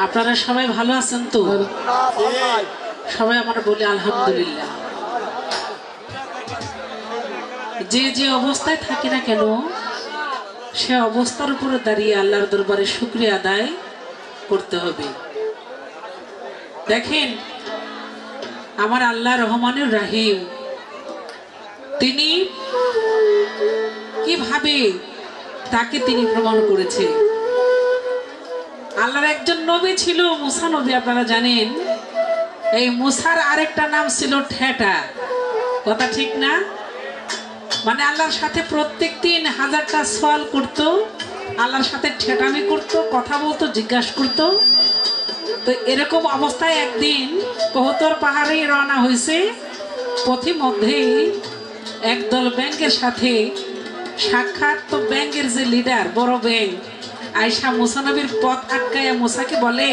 আপনারা সবাই ভালো আছেন তো? সবাই আমরা বলি আলহামদুলিল্লাহ। যে যে অবস্থায় থাকি না কেন সে অবস্থার উপরে দাঁড়িয়ে আল্লাহর দরবারে শুকরিয়া আদায় করতে হবে। দেখেন আমার আল্লাহ রহমানুর রাহিম, তিনি কিভাবে তাকে তিনি প্রমাণ করেছে। আল্লাহর একজন নবী ছিল মুসা নবী, আপনারা জানেন। এই মুসার আরেকটা নাম ছিল ঠেটা, কথা ঠিক না? মানে আল্লাহর সাথে প্রত্যেক দিন হাজারটা সওয়াল করত, আল্লাহর সাথে ঠেটামি করত, কথা বলতো, জিজ্ঞাসা করত। তো এরকম অবস্থায় একদিন কহতর পাহাড়ে রওনা হয়েছে। পথিমধ্যেই একদল ব্যাংকের সাথে সাক্ষাৎ। তো ব্যাংকের যে লিডার, বড় ব্যাংক, আয়সা মুসা নবীর পথ আটকায়া মুসাকে বলে,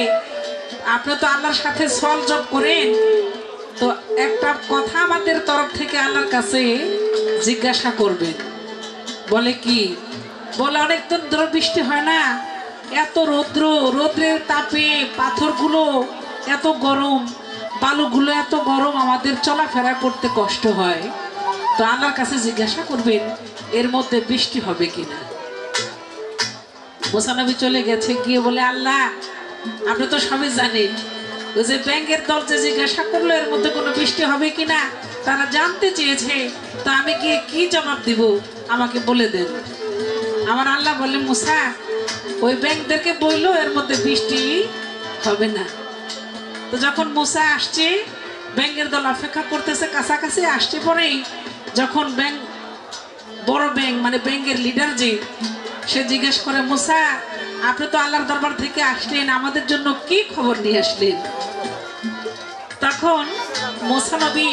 আপনি তো আল্লাহর সাথে সওয়াল জব করেন, তো একটা কথা আমাদের তরফ থেকে আল্লাহর কাছে জিজ্ঞাসা করবেন। বলে কি? বলে অনেকদিন ধরে বৃষ্টি হয় না, এত রৌদ্র, রৌদ্রের তাপে পাথরগুলো এত গরম, বালুগুলো এত গরম, আমাদের চলাফেরা করতে কষ্ট হয়। তো আল্লাহর কাছে জিজ্ঞাসা করবেন এর মধ্যে বৃষ্টি হবে কিনা। মুসা নবী চলে গেছে, গিয়ে বলে, আল্লাহ আপনি তো সবই জানেন, ওই যে ব্যাংকের দল যে জিজ্ঞাসা করলো এর মধ্যে কোনো বৃষ্টি হবে কিনা, তারা জানতে চেয়েছে, তো আমি গিয়ে কি জবাব দিব আমাকে বলে দেন। আমার আল্লাহ বলে, মুসা ওই ব্যাংকদেরকে বললো এর মধ্যে বৃষ্টি হবে না। তো যখন মুসা আসছে, ব্যাংকের দল অপেক্ষা করতেছে, কাছাকাছি আসছে, পরেই যখন ব্যাংক, বড় ব্যাংক মানে ব্যাংকের লিডার যে, সে জিজ্ঞেস করে, মুসা আপনি তো আল্লাহর দরবার থেকে আসলেন, আমাদের জন্য কি খবর নিয়ে আসলেন? তখন মুসা নবী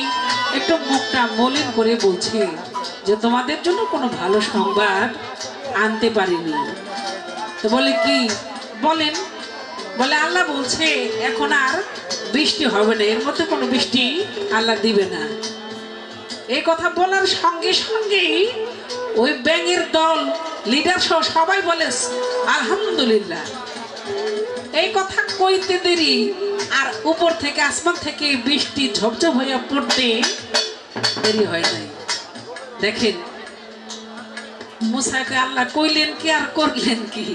একটু মুখটা মলিন করে বলছে যে তোমাদের জন্য কোনো ভালো সংবাদ আনতে পারিনি। তো বলে কি? বলেন। বলে আল্লাহ বলছে এখন আর বৃষ্টি হবে না, এর মধ্যে কোনো বৃষ্টি আল্লাহ দিবে না। এই কথা বলার সঙ্গে সঙ্গেই ওই ব্যাংকের দল লিডার সহ সবাই বলে আলহামদুলিল্লাহ। এই কথা কইতে দেরি আর উপর থেকে আসমান থেকে বৃষ্টি ঝপঝপ হয়ে পড়তে দেরি হয় নাই। দেখেন মুসাকে আল্লাহ কইলেন কি আর করলেন কি?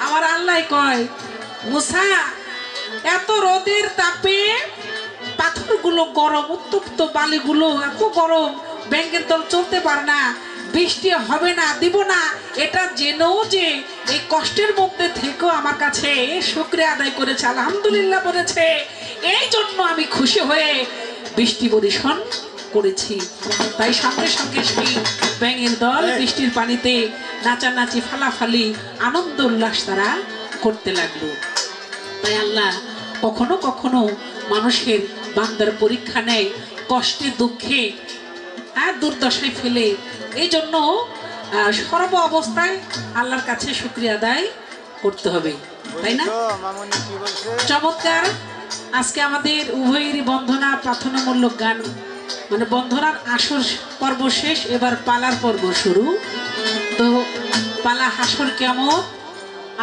আমার আল্লাহ কয়, মুসা এত রোদের তাপে পাথরগুলো গরম, উত্তপ্ত বালিগুলো এত গরম, ব্যাংকের দল চলতে পারে না, বৃষ্টি হবে না, দিব না, এটা জেনেও যে এই কষ্টের মধ্যে থেকেও আমার কাছে শুকরিয়া আদায় করেছে, আলহামদুলিল্লাহ বলেছে, এই জন্য আমি খুশি হয়ে বৃষ্টি বর্ষণ করেছি। তাই সঙ্গে সঙ্গে সেই ব্যাঙের দল বৃষ্টির পানিতে নাচানাচি, ফালাফালি, আনন্দ উল্লাস তারা করতে লাগলো। তাই আল্লাহ কখনো কখনো মানুষের বান্দার পরীক্ষা নেয়, কষ্টে দুঃখে আর দুর্দশায় ফেলে। এই জন্য সর্ব অবস্থায় আল্লাহর কাছে শুকরিয়া আদায় করতে হবে, তাই না? চমৎকার। আজকে আমাদের উভয়েরই বন্ধনা প্রার্থনামূলক গান, মানে বন্ধনার আসর পর্ব শেষ, এবার পালার পর্ব শুরু। তো পালা হাসর কেমন,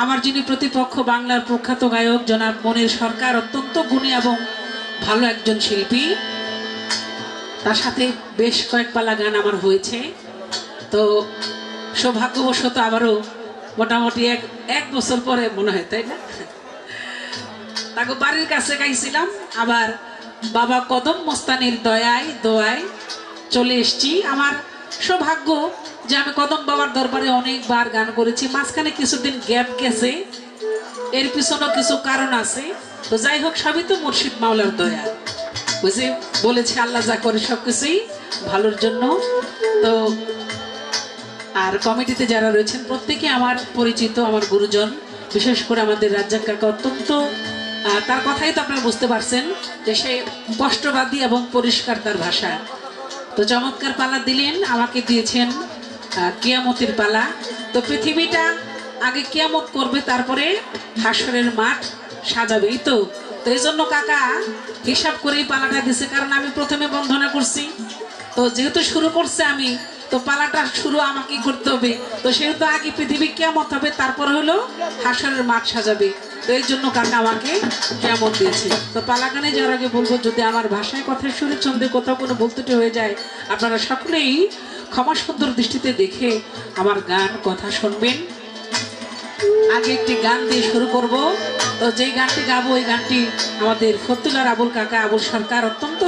আমার যিনি প্রতিপক্ষ বাংলার প্রখ্যাত গায়ক জনাব মনির সরকার, অত্যন্ত গুণী এবং ভালো একজন শিল্পী, তার সাথে বেশ কয়েক পালা গান আমার হয়েছে। তো সৌভাগ্যবশত আবারও মোটামুটি এক বছর পরে মনে হয়, তাই না, তাকে বাড়ির কাছে গাইছিলাম, আবার বাবা কদম মস্তানির দোয়ায় চলে এসছি। আমার সৌভাগ্য যে আমি কদম বাবার দরবারে অনেকবার গান করেছি, মাঝখানে কিছুদিন গ্যাপ গেছে, এর পিছনেও কিছু কারণ আছে। তো যাই হোক, সবই তো মুর্শিদ মাওলার দয়া, বুঝে বলেছে আল্লাহ যা করে সবকিছুই ভালোর জন্য। তো আর কমিটিতে যারা রয়েছেন প্রত্যেকে আমার পরিচিত, আমার গুরুজন, বিশেষ করে আমাদের রাজ্জাক কাকা, অত্যন্ত তার কথাই তো আপনারা বুঝতে পারছেন যে সে কষ্টবাদী এবং পরিষ্কার তার ভাষা। তো চমৎকার পালা দিলেন, আমাকে দিয়েছেন কিয়ামতের পালা। তো পৃথিবীটা আগে কিয়ামত করবে, তারপরে হাসরের মাঠ সাজাবে, এই তো। তো এই জন্য কাকা হিসাব করেই পালাটা দিছে, কারণ আমি প্রথমে বন্ধনা করছি, তো যেহেতু শুরু করছে আমি, তো পালাটা শুরু আমাকেই করতে হবে। তো সেহেতু আগে পৃথিবী কিয়ামত হবে, তারপর হলো হাসরের মাঠ সাজাবে। তো এই জন্য কাকা আমাকে কেমন দিয়েছে। তো পালা গানে যাওয়ার আগে বলবো, যদি আমার ভাষায় কথায় সুরে ছন্দে কোথাও কোনো বলতেটি হয়ে যায়, আপনারা সকলেই ক্ষমা সুন্দর দৃষ্টিতে দেখে আমার গান কথা শুনবেন। আগে একটি গান দিয়ে শুরু করব। তো যেই গানটি গাবো, ওই গানটি আমাদের ফতুল্লার আবুল কাকা, আবুল সরকার অত্যন্ত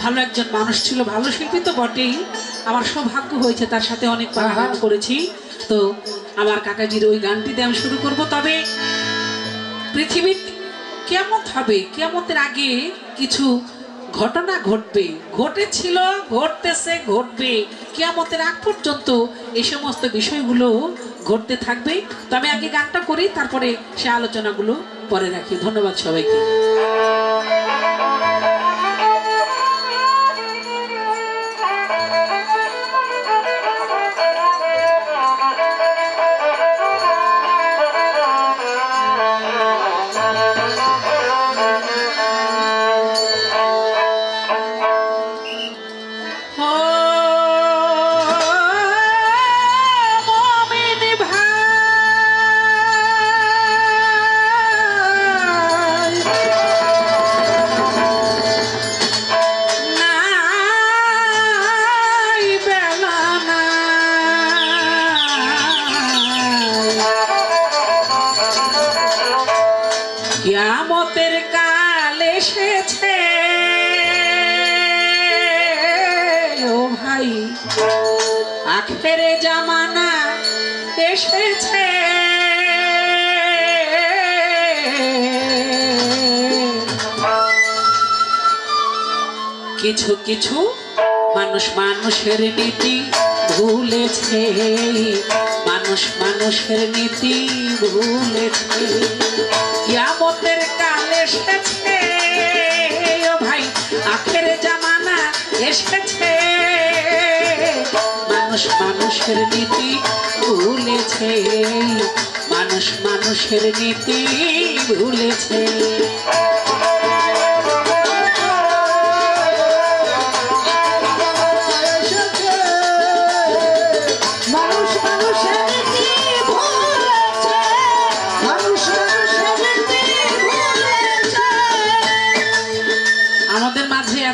ভালো একজন মানুষ ছিল, ভালো শিল্পী তো বটেই। আমার সৌভাগ্য হয়েছে তার সাথে অনেক পালা গান করেছি। তো আমার কাকাজির ওই গানটি দিয়ে আমি শুরু করব। তবে পৃথিবী কিয়ামত হবে, কিয়ামতের আগে কিছু ঘটনা ঘটবে, ঘটেছিল, ঘটতেছে, ঘটবে। কিয়ামতের আগ পর্যন্ত এই সমস্ত বিষয়গুলো ঘটতে থাকবে। তো আমি আগে গানটা করি, তারপরে সে আলোচনাগুলো পরে রাখি। ধন্যবাদ সবাইকে। কিয়ামতের কাল এসেছে ও ভাই, আখেরে জামানা এসেছে। কিছু কিছু মানুষ মানুষের নীতি ভুলেছে, মানুষ মানুষের নীতি ভুলেছে। কিয়ামতের কাল এসেছে ও ভাই, আখের জামানা এসেছে। মানুষ মানুষের নীতি ভুলেছে, মানুষ মানুষের নীতি ভুলেছে।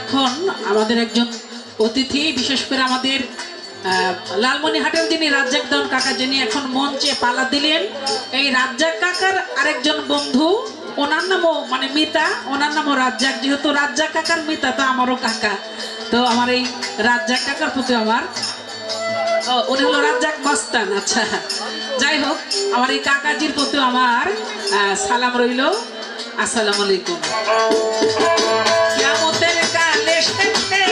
এখন আমাদের একজন অতিথি, বিশেষ করে আমাদের লালমনিহাটের যিনি রাজ্জাক দেওয়ান কাকা, যিনি এখন মঞ্চে পালা দিলেন, এই রাজ্জাক কাকার আরেকজন বন্ধু, ওনার নামও মানে মিতা, ওনার নামও রাজ্জাক। যেহেতু রাজ্জাক কাকার মিতা, তো আমারও কাকা। তো আমার এই রাজ্জাক কাকার প্রতি আমার, উনি হলো রাজ্জাক মস্তান। আচ্ছা, যাই হোক, আমার এই কাকাজির প্রতি আমার সালাম রইল। আসসালামু আলাইকুম। কিয়ামতের কাল এসেছে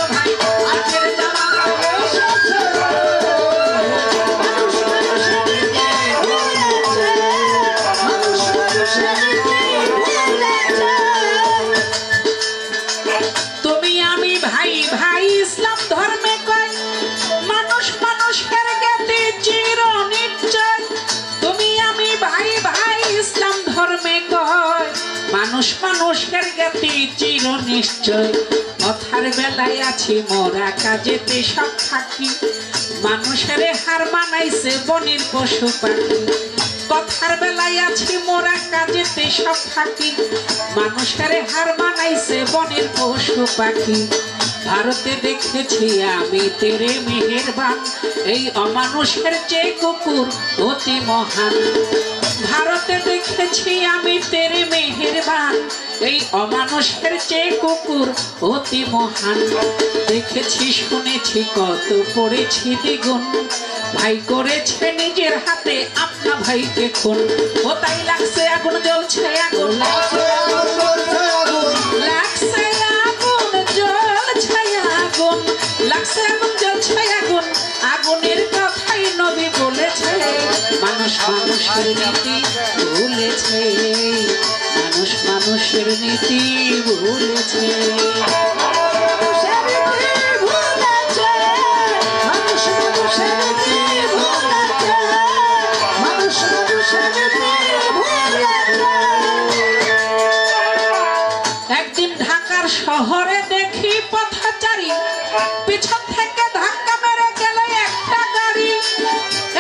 ও ভাই, আখের জামানা এসেছে। মানুষ মানুষের নীতি ভুলেছে, মানুষ মানুষের নীতি ভুলেছে। তুমি আমি ভাই ভাই ইসলাম ধর্মে কয়, মানুষ মানুষের জ্ঞাতি চির নিশ্চয়। তুমি আমি ভাই ভাই ইসলাম ধর্মে কয়, মানুষ মানুষের জ্ঞাতি চির নিশ্চয়। কথার বেলায় আছি মোরা, কাজেতে সব থাকি। মানুষের হার মানাইছে বনের পশু পাখি। কথার বেলায় আছি মোরা, কাজেতে সব থাকি। মানুষের হার মানাইছে বনের পশু পাখি। ভারতে দেখেছি আমি তেরে মেহেরবান, এই অমানুষের চেয়ে কুকুর অতি মহান। ভারতে দেখেছি আমি তেরে মেহেরবান, এই অমানুষের চেয়ে কুকুর অতি মহান। দেখেছি শুনেছি কত পড়েছি দ্বিগুণ, ভাই করেছে নিজের হাতে আপনা ভাইকে খুন। ও তাই লাগছে আগুন জ্বলছে, আগুন লাগছে আগুন জ্বলছে, আগুন লাগছে আগুন জ্বলছে, আগুন লাগছে আগুন জ্বলছে, আগুন আগুনের কথাই নবী বলেছে। মানুষ মানুষের নীতি ভুলেছে, মানুষ মানুষের নীতি ভুলেছে। একদিন ঢাকার শহরে দেখি পথচারী, পিছন থেকে ধাক্কা মেরে গেল একটা গাড়ি।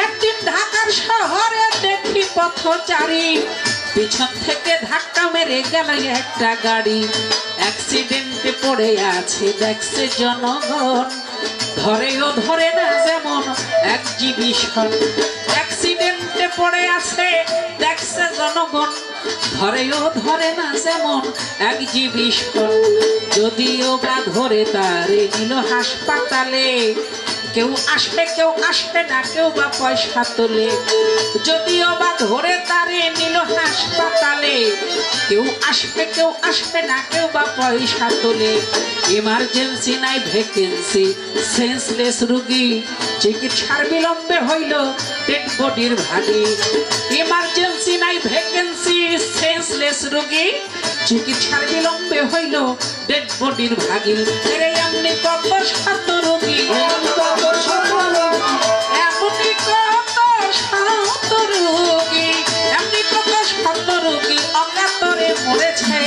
একদিন ঢাকার শহরে দেখি পথচারী, পিছন থেকে ধাক্কা মেরে গেল একটা গাড়ি, অ্যাক্সিডেন্টে পড়ে আছে দেখছে জনগণ, ধরেও ধরে না যেমন এক্সিবিশন। অ্যাক্সিডেন্টে পড়ে আছে দেখছে জনগণ, ধরেও ধরে না যেমন এক্সিবিশন। যদিও বা ধরে তারে নিল হাসপাতালে, কেউ আসবে কেউ আসবে না, কেউ বা পয়সা তোলে। যদিও বা ধরে তারে নিল হাসপাতালে, কেউ আসবে কেউ আসবে না, কেউ বা পয়সা তোলে। ইমার্জেন্সি নাই ভ্যাকেন্সি, সেন্সলেস রুগী, চিকিৎসার বিলম্বে হইল ডেড বডির ভাগী। ইমার্জেন্সি নাই ভ্যাকেন্সি, সেন্সলেস রুগী, চিকিৎসার বিলম্বে হইল ডেড বডির ভাগী। এরে এমনি কত শত রুগী, এমনি কত শত রুগী, এমনি কত শত রুগী অকাতরে মরেছে।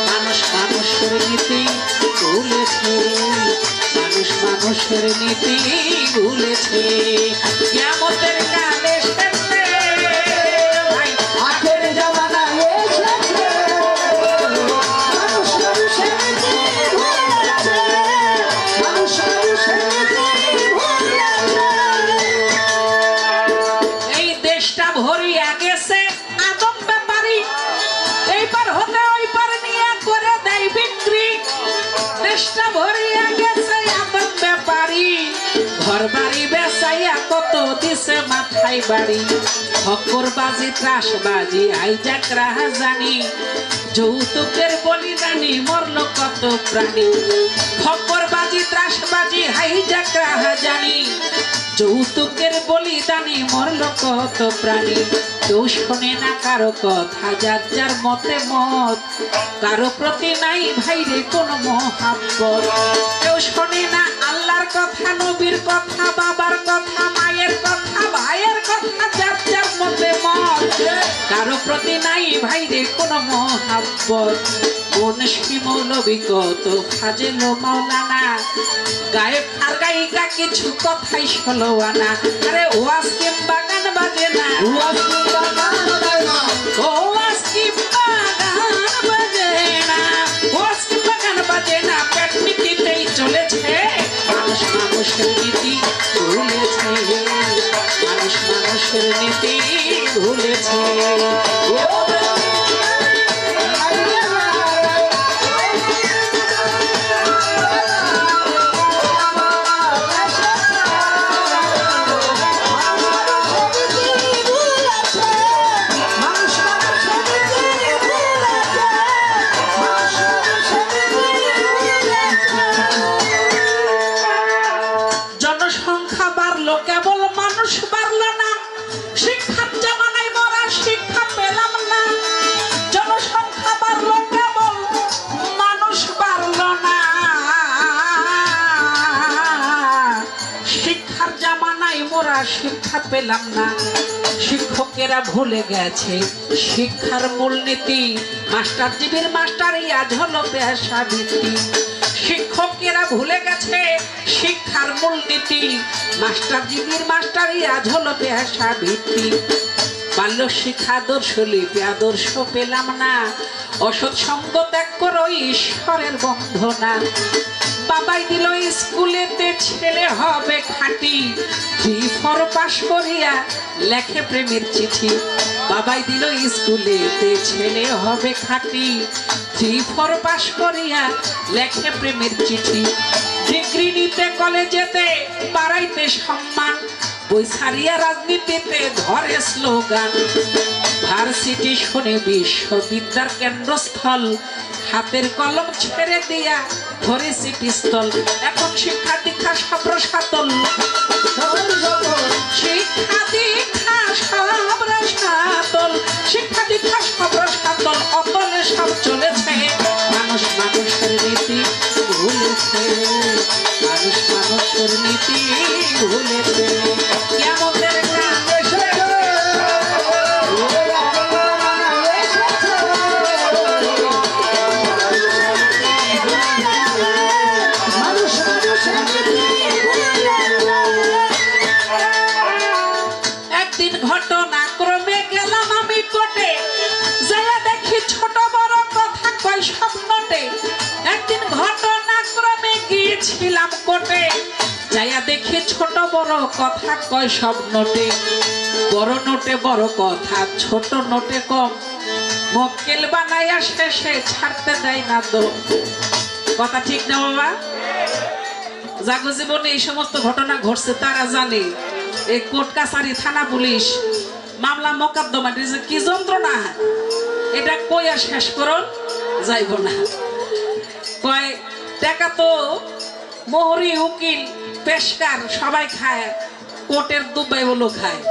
মানুষ মানুষের নীতি ভুলেছে, মানুষ মানুষের নীতি ভুলেছে। কিয়ামতের কালে ভাই আখের জামানা এসেছে, মানুষ মানুষের নীতি ভুলেছে, মানুষ মানুষের নীতি ভুলেছে। এই দেশটা ভরিয়া গেছে আদম ব্যাপারী, এইবার হতে ওই পার নিয়ে করে দেয় বিক্রি। দেশটা ভরিয়া গেছে আদম ব্যাপারী, ঘর বাড়ি বেচাইয়া কত দিছে মাথায় বাড়ি। হকরবাজি ত্রাসবাজি হাইজাক রাহাজানি, যৌতুকের বলিদানি মরল কত প্রাণী। হকরবাজি ত্রাসবাজি হাইজাক রাহাজানি, যৌতুকের বলিদানি মরল কত প্রাণী। কেউ শোনে না কারো কথা, যার যার মতে মত, কারো প্রতি নাই ভাইরে কোনো মহাব্বত। কেউ শোনে না আল্লাহর কথা, নবীর কথা, বাবার কথা, মায়ের কথা, ভাইয়ের কথা, যার যার মতে মত, কারো প্রতি নাই ভাইরে কোনো মহাব্বত। মুন্সি মৌলবী কত ফাজেল মাওলানা, গায়ক আর গায়িকা কিছু কথাই ষোলো আনা। আরে ওয়াজ কিংবা গান বাজে না, ওয়াজ কিংবা গান বাজে না, ওয়াজ কিংবা গান বাজে না, ওয়াজ কিংবা গান বাজে না, পেট নীতিতেই চলেছে। মানুষ মানুষের নীতি ভুলেছে, মানুষ মানুষের নীতি ভুলেছে। জনসংখ্যা বাড়লো কেবল, মানুষ বাড়লো না। শিক্ষার জামানায় মরা শিক্ষা পেলাম না। জনসংখ্যা বাড়লো কেবল, মানুষ বাড়লো না। শিক্ষার জামানায় মোরা শিক্ষা পেলাম না। শিক্ষকেরা ভুলে গেছে শিক্ষার মূলনীতি, মাস্টার জীবীর মাস্টারই আজ হলো পেশাবৃত্তি। শিক্ষকেরা ভুলে গেছে শিক্ষার মূলনীতি, মাস্টার জীবীর মাস্টারই আজ হলো পেশাবৃত্তি। বাল্য শিক্ষা আদর্শ লিপি আদর্শ পেলাম না, অসৎ সঙ্গ ত্যাগ করো ঈশ্বরের বন্ধনা। বাবাই দিল স্কুলেতে ছেলে হবে খাঁটি, 3-4 পাশ করিয়া লেখে প্রেমের চিঠি। বাবাই দিল স্কুলেতে ছেলে হবে খাঁটি, 3-4 পাশ করিয়া লেখে প্রেমের চিঠি। ডিগ্রি নিতে কলেজেতে বাড়াইতে সম্মান, বই ছাড়িয়া রাজনীতিতে ধরে স্লোগান। ভার্সিটি শুনে বিশ্ববিদ্যার কেন্দ্রস্থল, হাতের কলম ছেড়ে দিয়া ধরেছি পিস্তল। এখন শিক্ষা দীক্ষা সব রসাতল, শিক্ষা দীক্ষা সব রসাতল, শিক্ষা দীক্ষা সব রসাতল, অতলে সব চলেছে। মানুষ মানুষের নীতি ভুলেছে, মানুষ মানুষের নীতি ভুলেছে। কিয়ামতের কালে একদিন ঘটনা ক্রমে গেলাম আমি কোটে, বড় কথা কয় সব নোটে, বড় নোটে বড় কথা, ছোট নোটে কম, মক্কেল বানাইয়া শেষে ছাড়তে দেয় না তো। কথা ঠিক না বাবা? জাগো জীবনে এই সমস্ত ঘটনা ঘটছে তারা জানে। এই কোর্ট কাছারি থানা পুলিশ মামলা মোকদ্দমা কি যন্ত্রণা, এটা কই আর শেষ করুন যাইব না। কয় টাকা তো মোহরি উকিল পেশকার সবাই খায়, কোর্টের দুবাই বলো খায়,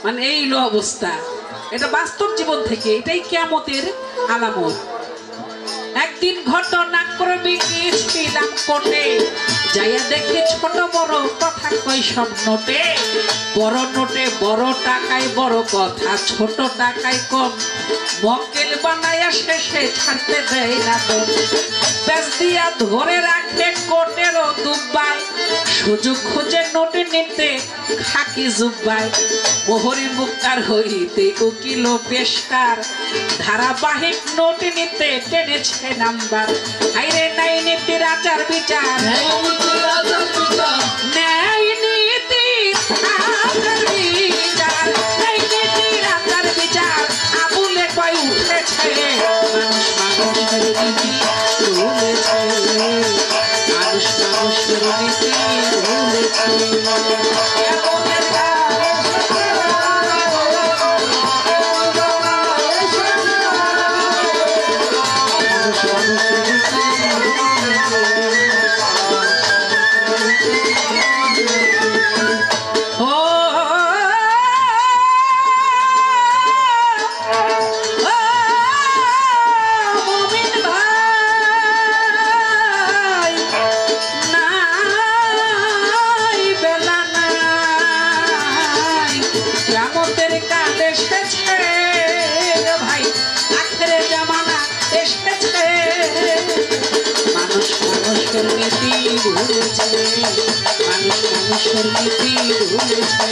মানে এই লো অবস্থা। এটা বাস্তব জীবন থেকে, এটাই কিয়ামতের আলামত। একদিন ঘটনা ক্রমে গিয়েছিলাম কোর্টে, যাইয়া দেখি ছোট বড় কথা কই সব নোটে, বড় নোটে বড় টাকায় বড় কথা, ছোট টাকায় কম, মক্কেল বানাইয়া শেষে ছাড়তে দেয় না তো। ব্যাস দিয়া ধরে রাখে কোর্টেরও দুব্বাই, সুযোগ খুঁজে নোটে নিতে খাকি জুব্বাই, মোহরি মুক্তার হইতে উকিল পেশকার, ধারাবাহিক নোটে নিতে টেনেছে নাম্বার। হাইরে নাই নীতির আচার বিচার, ন্যায় নীতির আচার বিচার, ন্যায় নীতির আচার বিচার, আবুলে কয় উঠেছে মানুষ মানুষের নীতি ভুলেছে, মানুষ মানুষের নীতি ভুলেছে।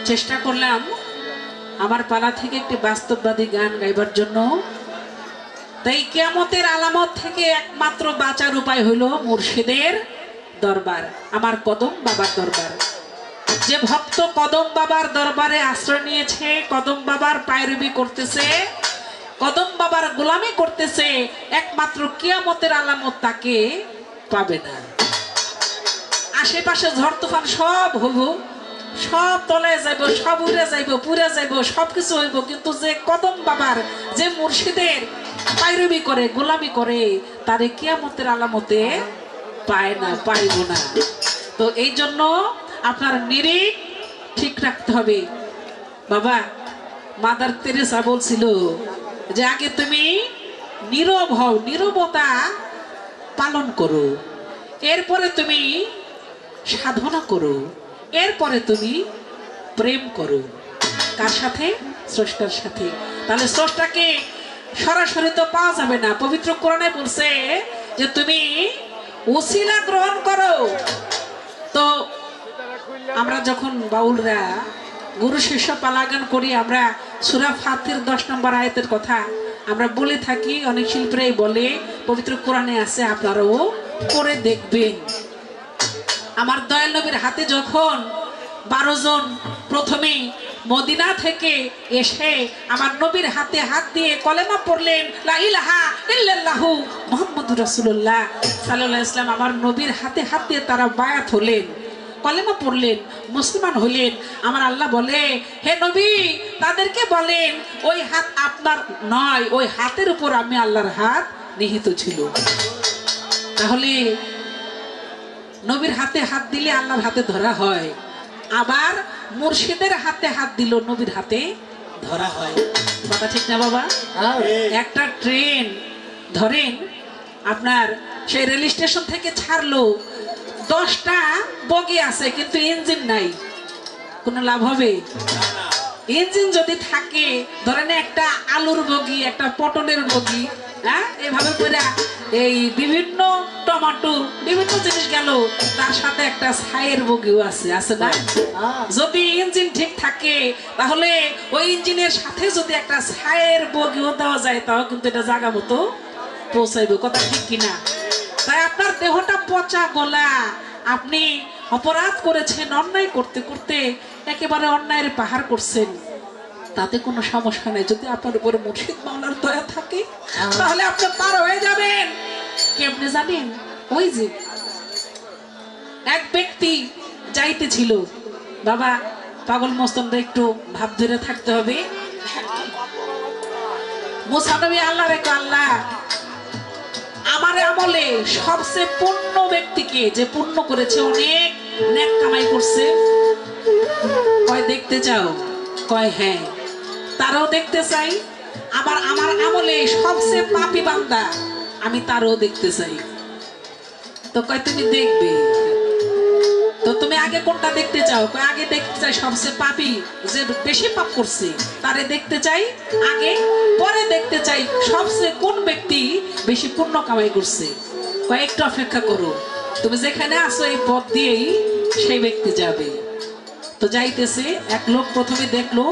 চেষ্টা করলাম আমার পালা থেকে একটি বাস্তববাদী গান গাইবার জন্য। তাই কিয়ামতের আলামত থেকে একমাত্র বাঁচার উপায় হলো মুর্শিদের দরবার, আমার কদম বাবার দরবার। যে ভক্ত কদম বাবার দরবারে আশ্রয় নিয়েছে, কদম বাবার পায়রবি করতেছে, কদম বাবার গোলামি করতেছে, একমাত্র কিয়ামতের আলামত তাকে পাবে না। আশেপাশে ঝড় তুফান সব হইব, সব তলায় যাইব, সব উড়ে যাইব, পুড়ে যাইব, সবকিছু হইব, কিন্তু যে কদম বাবার, যে মুর্শিদের পায়রবি করে, গোলামি করে, তারে কিয়ামতের আলামতে পায় না, পাইব না। তো এই জন্য আপনার নিরিখ ঠিক রাখতে হবে। বাবা মাদার তেরেসা বলছিল যে আগে তুমি নীরব হও, নীরবতা পালন করো, এরপরে তুমি সাধনা করো, এরপরে তুমি প্রেম করো। কার সাথে? স্রষ্টার সাথে। তাহলে স্রষ্টাকে সরাসরি তো পাওয়া যাবে না। পবিত্র কোরআনে বলছে যে তুমি ওসিলা গ্রহণ করো। তো আমরা যখন বাউলরা গুরু শিষ্য পালাগান করি, আমরা সূরা ফাতির 10 নম্বর আয়াতের কথা আমরা বলে থাকি, অনেক শিল্পীরাই বলে, পবিত্র কোরআনে আছে, আপনারাও পড়ে দেখবেন। আমার দয়াল নবীর হাতে যখন 12 জন প্রথমে মদিনা থেকে এসে আমার নবীর হাতে হাত দিয়ে কলেমা পড়লেন, লা ইলাহা ইল্লাল্লাহু মুহাম্মাদুর রাসূলুল্লাহ সাল্লাল্লাহু আলাইহি ওয়াসাল্লাম, আমার নবীর হাতে হাত দিয়ে তারা বায়াত হলেন, কলেমা পড়লেন, মুসলমান হলেন। আমার আল্লাহ বলে, হে নবী তাদেরকে বলেন ওই হাত আপনার নয়, ওই হাতের উপর আমি আল্লাহর হাত নিহিত ছিল। তাহলে নবীর হাতে হাত দিলে আল্লাহর হাতে ধরা হয়, আবার মুর্শিদের হাতে হাত দিল নবীর হাতে ধরা হয়। কথা ঠিক না বাবা? একটা ট্রেন ধরেন, আপনার সেই রেল স্টেশন থেকে ছাড়লো, 10টা বগি আছে কিন্তু ইঞ্জিন নাই, কোনো লাভ হবে? ইঞ্জিন যদি থাকে, ধরেন একটা আলুর বগি, একটা পটলের বগি, হ্যাঁ এইভাবে করে এই বিভিন্ন টমেটো বিভিন্ন জিনিস গেল, তার সাথে একটা ছাইয়ের বগিও আছে, আছে না? যদি ইঞ্জিন ঠিক থাকে তাহলে ওই ইঞ্জিনের সাথে যদি একটা ছাইয়ের বগিও দেওয়া যায় তাও কিন্তু এটা জায়গা মতো পৌঁছাইবে, কথা ঠিক কিনা? তাই আপনার দেহটা পচা গলা, আপনি অপরাধ করেছেন, অন্যায় করতে করতে একেবারে অন্যায়ের পাহাড় করছেন, তাতে কোনো সমস্যা নেই। যদি আপনার উপরে মুর্শিদ মাওলার দয়া থাকে তাহলে আপনি পার হয়ে যাবেন। কেমনে জানেন? ওই যে এক ব্যক্তি যাইতেছিল, বাবা পাগল মস্তনটা একটু ভাব ধরে থাকতে হবে। মুসা নবী আল্লাহ রেখো, আল্লাহ আমার আমলে সবচেয়ে পূর্ণ ব্যক্তিকে, যে পূর্ণ করেছে, অনেক নেক কামাই করছে, কয় দেখতে চাও? কয় হ্যাঁ। তারও দেখতে চাই। আবার আমার আমলে সবচেয়ে পাপী বান্দা, আমি তারও দেখতে চাই। তো কয় তুমি দেখবে, তো তুমি আগে কোনটা দেখতে চাও? কয় আগে দেখতে চাই সবচেয়ে পাপী, যে বেশি পাপ করছে তারে দেখতে চাই আগে, পরে দেখতে চাই সবচেয়ে কোন ব্যক্তি বেশি পুণ্য কামাই করছে। কয় একটু অপেক্ষা করো, তুমি যেখানে আসো এই পথ দিয়েই সেই ব্যক্তি যাবে। তো যাইতেছে, এক লোক প্রথমে দেখলো,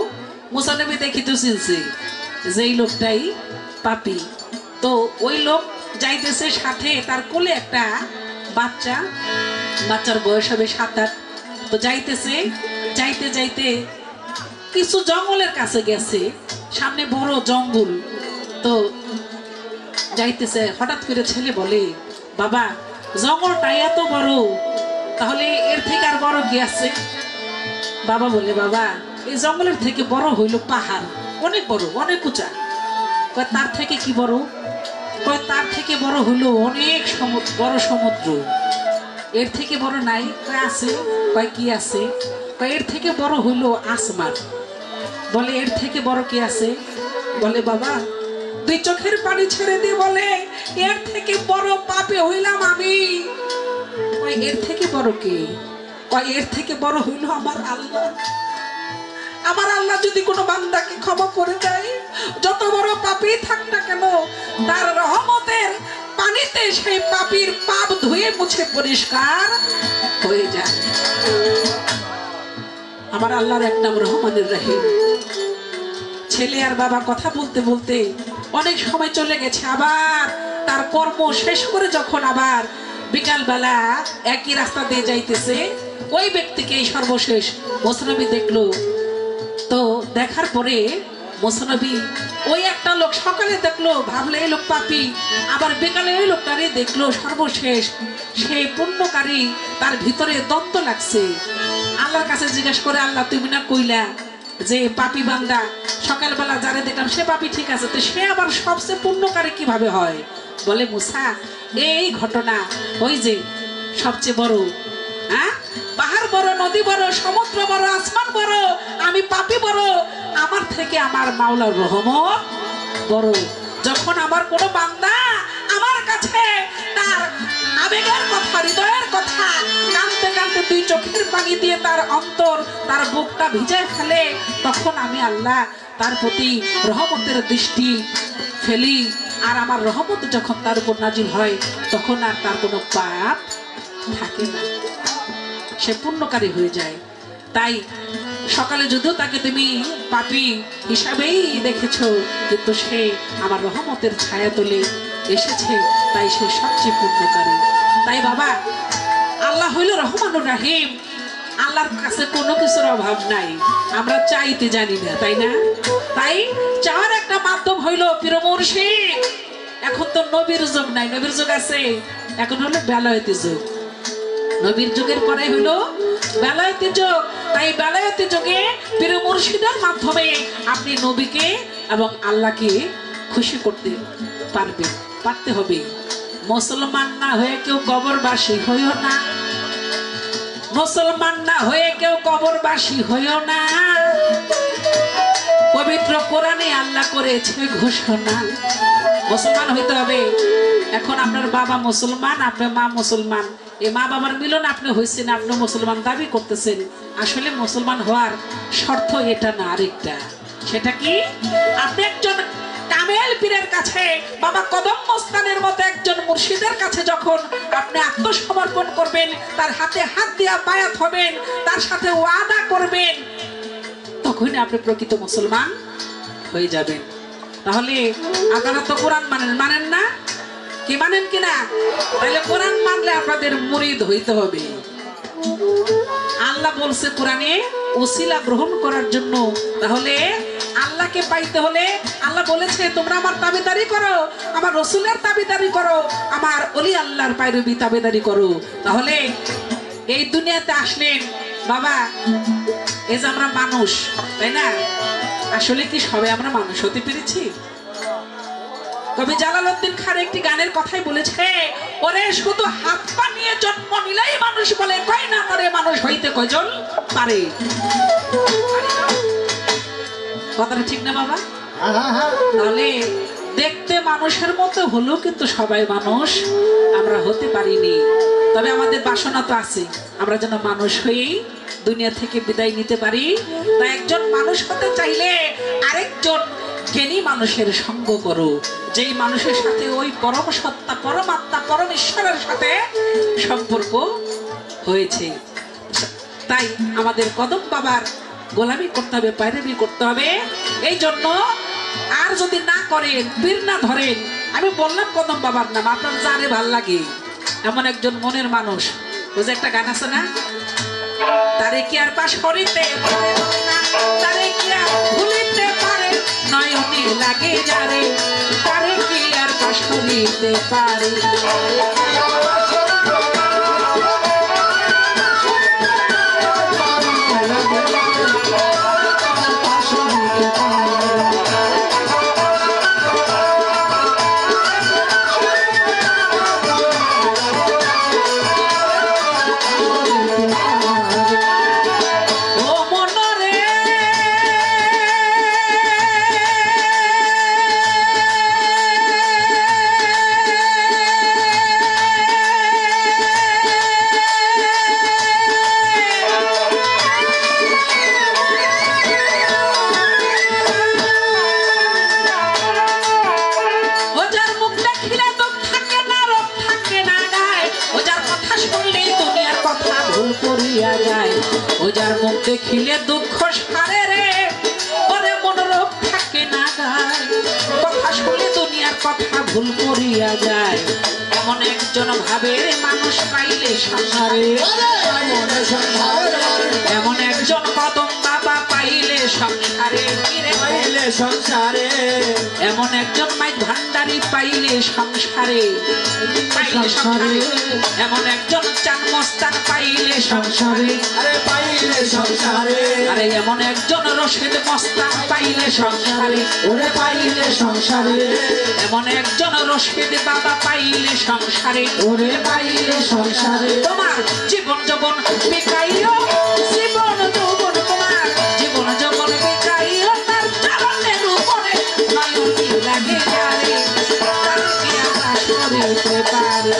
মুসা নবী দেখিতে চিনছে যে এই লোকটাই পাপী। তো ওই লোক যাইতেছে, সাথে তার কোলে একটা বাচ্চা, বাচ্চার বয়স হবে 7-8। তো যাইতেছে, যাইতে যাইতে কিছু জঙ্গলের কাছে গেছে, সামনে বড় জঙ্গল। তো যাইতেছে, হঠাৎ করে ছেলে বলে, বাবা জঙ্গলটা এত বড়, তাহলে এর থেকে আর বড় কি আছে? বাবা বলে, বাবা এই জঙ্গলের থেকে বড় হইল পাহাড়, অনেক বড়, অনেক উঁচা। কয় তার থেকে কি বড়? কয় তার থেকে বড় হইল অনেক বড় সমুদ্র। এর থেকে বড় নাই? কয় আছে। কয় কি আছে? কয় এর থেকে বড় হইল আসমান। বলে এর থেকে বড় কি আছে? বলে বাবা দুই চোখের পানি ছেড়ে দিয়ে বলে, এর থেকে বড় পাপী হইলাম আমি। কয় এর থেকে বড় কে? কয় এর থেকে বড় হইল আমার আল্লাহ। আমার আল্লাহ যদি কোনো বান্দাকে ক্ষমা করে দেয়, যত বড় পাপী থাক না কেন, তার রহমতের পানিতে সেই পাপীর পাপ ধুয়ে মুছে পরিষ্কার হয়ে যায়। আমার আল্লাহর এক নাম রহমানুর রহিম। ছেলে আর বাবা কথা বলতে বলতে অনেক সময় চলে গেছে। আবার তার কর্ম শেষ করে যখন আবার বিকালবেলা একই রাস্তা দিয়ে যাইতেছে, ওই ব্যক্তিকে সর্বশেষ মুসা নবী দেখলো। তো দেখার পরে মুসা নবী ওই একটা লোক সকালে দেখলো, ভাবলে এই লোক পাপী, আবার বিকালে ওই লোকটারে দেখলো, সর্বশেষ সেই পুণ্যকারী, তার ভিতরে দ্বন্দ্ব লাগছে। আল্লাহর কাছে জিজ্ঞাসা করে, আল্লাহ তুমি না কইলা যে পাপী বান্দা সকালবেলা যারে দেখলাম সে পাপী, ঠিক আছে, তো সে আবার সবচেয়ে পুণ্যকারী কিভাবে হয়? বলে মুসা এই ঘটনা, ওই যে সবচেয়ে বড়, হ্যাঁ পাহাড় বড়, নদী বড়, সমুদ্র বড়, আসমান বড়, আমি পাপী বড়, আমার থেকে আমার মাওলার রহমত বড়। যখন আমার কোনো বান্দা আমার কাছে তার আবেগের কথা, হৃদয়ের কথা কাঁদতে কাঁদতে দুই চোখের পানি দিয়ে তার অন্তর, তার বুকটা ভিজায় ফেলে, তখন আমি আল্লাহ তার প্রতি রহমতের দৃষ্টি ফেলি। আর আমার রহমত যখন তার উপর নাজিল হয়, তখন আর তার কোনো পাপ থাকে না, সে পুণ্যকারী হয়ে যায়। তাই সকালে যদিও তাকে তুমি পাপী হিসাবেই দেখেছ, কিন্তু সে আমার রহমতের ছায়া তলে এসেছে, তাই সে সবচেয়ে পুণ্যকারী। তাই বাবা আল্লাহ হইল রহমানুর রাহিম, আল্লাহর কাছে কোনো কিছুর অভাব নাই, আমরা চাইতে জানি না, তাই না? তাই চাওয়ার একটা মাধ্যম হইল পীর মুর্শিদ। এখন তো নবীর যুগ নাই, নবীর যুগ আছে, এখন হলো বেলায়েতি যুগ। নবীর যুগের পরে হলো বেলায়েতি যুগ। তাই বেলায়েতি যুগে পীর মুর্শিদের মাধ্যমে আপনি নবীকে এবং আল্লাহকে খুশি করতে পারতে হবে। মুসলমান না হয়ে কেউ কবরবাসী হইও না, মুসলমান না হয়ে কেউ কবরবাসী হইও না। পবিত্র কোরআনে আল্লাহ করেছে ঘোষণা, মুসলমান হইতে হবে। এখন আপনার বাবা মুসলমান, আপনার মা মুসলমান, এই মা বাবার মিলন আপনি হয়েছেন, আপনি মুসলমান দাবি করতেছেন। আসলে মুসলমান হওয়ার শর্ত এটা না, আরেকটা। সেটা কি? আপনি একজন কাম কামেল পীরের কাছে, বাবা কদম মস্তানের মতো একজন মুর্শিদের কাছে যখন আপনি আত্মসমর্পণ করবেন, তার হাতে হাত দিয়া বায়াত হবেন, তার সাথে ওয়াদা করবেন, তখনই আপনি প্রকৃত মুসলমান হয়ে যাবেন। তাহলে আপনারা তো কোরআন মানেন না? কি মানেন কিনা? তাহলে কোরআন মানলে আপনাদের মুরিদ হইতে হবে। আল্লাহ বলছে কোরআনে ওসিলা গ্রহণ করার জন্য। তাহলে আল্লাহকে পাইতে হলে আল্লাহ বলেছে তোমরা আমার তাবেদারি করো, আমার রসুলের তাবেদারি করো, আমার ওলি আল্লাহর পায়রবি তাবেদারি করো। তাহলে এই দুনিয়াতে আসলেন বাবা, এই যে আমরা মানুষ, তাই না? আসলে কি সবে আমরা মানুষ হতে পেরেছি? কবি জালালউদ্দিন খান একটি গানের কথাই বলেছে, ওরে শুধু হাত পা নিয়ে জন্ম নিলেই মানুষ বলে, কয় না করে মানুষ হইতে কয়জন পারে? কথাটা ঠিক না বাবা? তাহলে দেখতে মানুষের মতো হলেও কিন্তু সবাই মানুষ আমরা হতে পারিনি। তবে আমাদের বাসনা তো আছে, আমরা যেন মানুষ হয়েই দুনিয়া থেকে বিদায় নিতে পারি। তাই একজন মানুষ হতে চাইলে আরেকজন জ্ঞানী মানুষের সঙ্গ করো, যেই মানুষের সাথে ওই পরম সত্তা, পরমাত্মা, পরম ঈশ্বরের সাথে সম্পর্ক হয়েছে। তাই আমাদের কদম বাবার গোলামি করতে হবে, পায়রাবি করতে হবে। এই জন্য আর যদি না করেন, পীর না ধরেন, আমি বললাম কদম বাবার নাম, আপনার জানে ভাল লাগে এমন একজন মনের মানুষ। ওই যে একটা গান আছে না, তারে কি আর পাশ করিতে পারে না, তারে কি আর ভুলিতে পারে, নয়নে লাগে যারে, তারে কি আর পাশ করিতে পারে। ওজার মুখ দেখিলে দুঃখ সারে রে, ওরে মনোরোগ থাকে না গায়, কথা শুনলে দুনিয়ার কথা ভুল করিয়া যায়। এমন একজন ভাবে মানুষ পাইলে সংসারে, এমন একজন কদম বাবা পাইলে সংসারে, পাইলে সংসারে, এমন একজন মাই ভান্ডারি পাইলে সংসারে, পাইলে সংসারে, এমন একজন চান মস্তান পাইলে সংসারে, আরে পাইলে সংসারে, আরে এমন একজন রশিদ মস্তান পাইলে সংসারে, ওরে পাইলে সংসারে, এমন একজন রশিদ বাবা পাইলে সংসারে, ওরে পাইলে সংসারে। তোমার জীবন যৌবন বেকাইও, জীবন যৌবন তোমার জীবন যৌবন বেকাইও, তার চরণের উপরে নয়ন লাগে যারে, তার কি আকাশ করিতে পারে।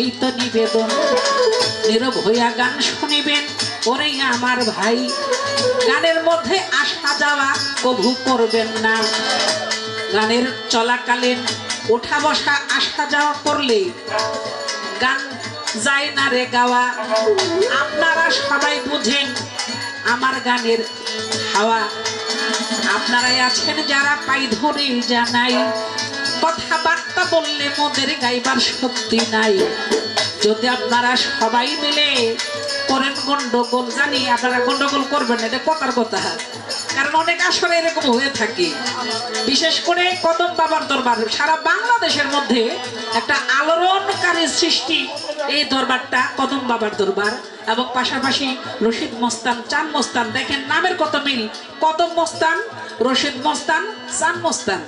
এই তো নিবেদন, নীরব হইয়া গান শুনিবেন ওরে আমার ভাই, গানের মধ্যে আসা যাওয়া কভু করবেন না। গানের চলাকালীন ওঠা বসা আসা যাওয়া করলে গান যায় না রে গাওয়া। আপনারা সবাই বুঝেন আমার গানের হাওয়া। আপনারাই আছেন যারা পাই ধরে জানাই, কথাবার্তা বললে মোদের গাইবার শক্তি নাই। যদি আপনারা সবাই মিলে করেন গন্ডগোল, জানি আপনারা গন্ডগোল করবেন, এটা কথার কথা, কারণ অনেক আসরে এরকম হয়ে থাকে। বিশেষ করে কদম বাবার দরবার সারা বাংলাদেশের মধ্যে একটা আলোড়নকারী সৃষ্টি এই দরবারটা কদম বাবার দরবার। এবং পাশাপাশি রশিদ মস্তান, চান মস্তান, দেখেন নামের কত মিল, কদম মস্তান, রশিদ মস্তান, চান মস্তান।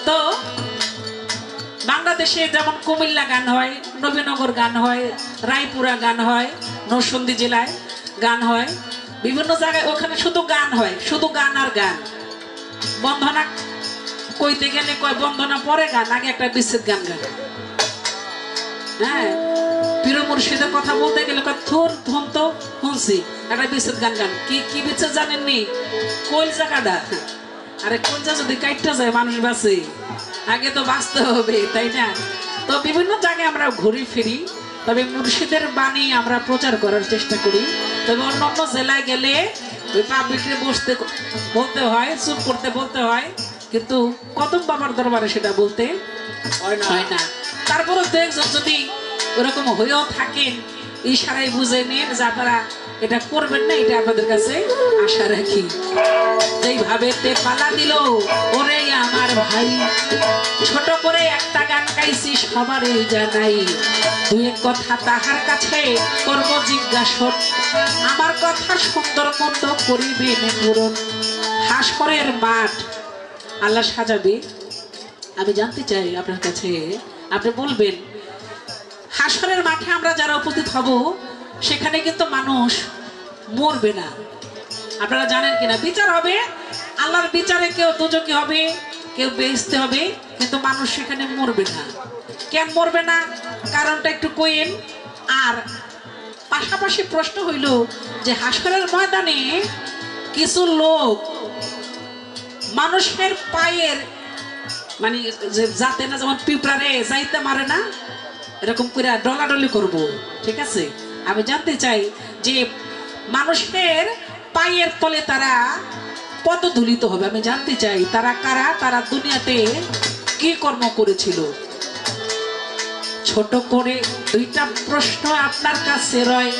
তো বাংলাদেশে যেমন কুমিল্লা গান হয়, নবীনগর গান হয়, রায়পুরা গান হয়, নরসিংদী জেলায় গান হয়, বিভিন্ন জায়গায় ওখানে শুধু গান হয়, শুধু গান আর গান। বন্ধনা কইতে গেলে কয় বন্ধনা পরে গান, আগে একটা বিচ্ছেদ গান গান। হ্যাঁ, পীর মুর্শিদের কথা বলতে গেলে থুর ধন তো শুনছি, একটা বিচ্ছেদ গান গান। কি কি বিচ্ছেদ জানেননি? কলজা কাটা। আরে কলজা যদি কাটতে যায় মানুষ বাঁচে, আগে তো বাঁচতে হবে, তাই না? তো বিভিন্ন জায়গায় আমরা ঘুরি ফিরি, তবে মুর্শিদের বাণী আমরা প্রচার করার চেষ্টা করি। তবে অন্য অন্য জেলায় গেলে ওই পাবলিকে বলতে হয়, চুপ করতে বলতে হয়, কিন্তু কদম বাবার দরবারে সেটা বলতে হয় না। তারপরে দু একজন যদি ওরকম হয়েও থাকেন, ইশারায় বুঝে নিন যে আপনারা এটা করবেন না, এটা আপনাদের কাছে আশা রাখি। যেইভাবে তে পালা দিল ওরে আমার ভাই, ছোট করে একটা গান গাইছি সবারই জানাই, দুই এক কথা তাহার কাছে করব জিজ্ঞাসা, আমার কথা সুন্দর মন্দ করিবেন পূরণ। হাসরের মাঠ আল্লাহ সাজাবে, আমি জানতে চাই আপনার কাছে, আপনি বলবেন হাসরের মাঠে আমরা যারা উপস্থিত হব সেখানে কিন্তু মানুষ মরবে না। আপনারা জানেন কিনা? বিচার হবে, আল্লাহর বিচারে কেউ দুজকি হবে, কেউ বেহেশতে হবে, কিন্তু মানুষ সেখানে মরবে না। কেন মরবে না? কারণটা একটু কইেন। আর পাশাপাশি প্রশ্ন হইল যে হাসরের ময়দানে কিছু লোক মানুষের পায়ের মানে যাতে না, যেমন পিঁপড়ারে যাইতে মারে না, এরকম করে ডলাডলি করব, ঠিক আছে? আমি জানতে চাই যে মানুষের পায়ের তলে তারা পদধূলিত হবে। আমি জানতে চাই তারা কারা, তারা দুনিয়াতে কি কর্ম করেছিল। ছোট করে দুইটা প্রশ্ন আপনার কাছে রয়,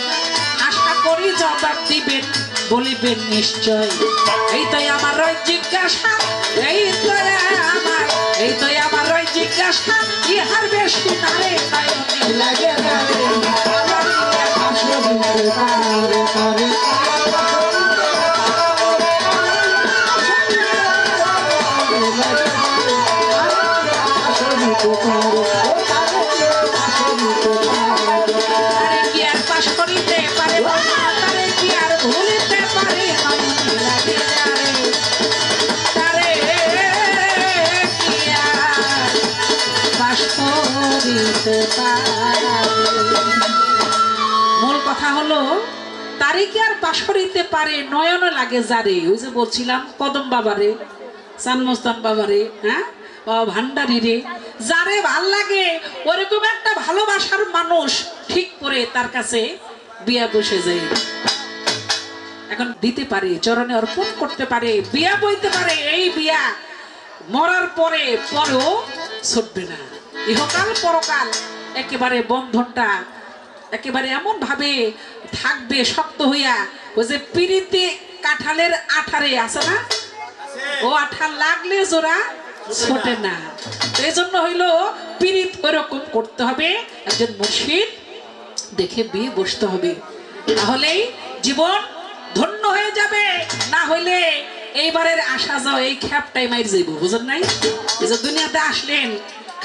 আশা করি জবাব দিবেন, বলিবেন নিশ্চয়। এই তো আমার রয় জিজ্ঞাসা, এই তো আমার রয় জিজ্ঞাসা, ইহার বেশি নারে তাই লাগে মূল কথা হলো তারে কি আর পাশ করিতে পারে, নয়ন লাগে যারে। ওই যে বলছিলাম কদম বাবারে, চান মস্তান বাবারে, হ্যাঁ, ভান্ডারি রে, যারে ভাল লাগে ওরকম একটা ভালোবাসার মানুষ ঠিক করে তার কাছে বিয়া বসে যায়। এখন দিতে পারে, চরণে অর্পণ করতে পারে, বিয়া বইতে পারে। এই বিয়া মরার পরেও ছুটবে না। ইহকাল পরকাল একেবারে বন্ধনটা একেবারে এমন ভাবে থাকবে শক্ত হইয়া। ওই যে পিড়িতে কাঁঠালের আঠারে আছে না, ও আঠা লাগলে জোড়া ছোটে না। এই জন্য হইলো পিড়িত ওরকম করতে হবে, একজন মুর্শিদ দেখে বিয়ে বসতে হবে, তাহলেই জীবন ধন্য হয়ে যাবে। না হইলে এইবারের আসা যাও এই খ্যাপটাই মাইর যাইব, বুঝেন নাই? এই যে দুনিয়াতে আসলেন,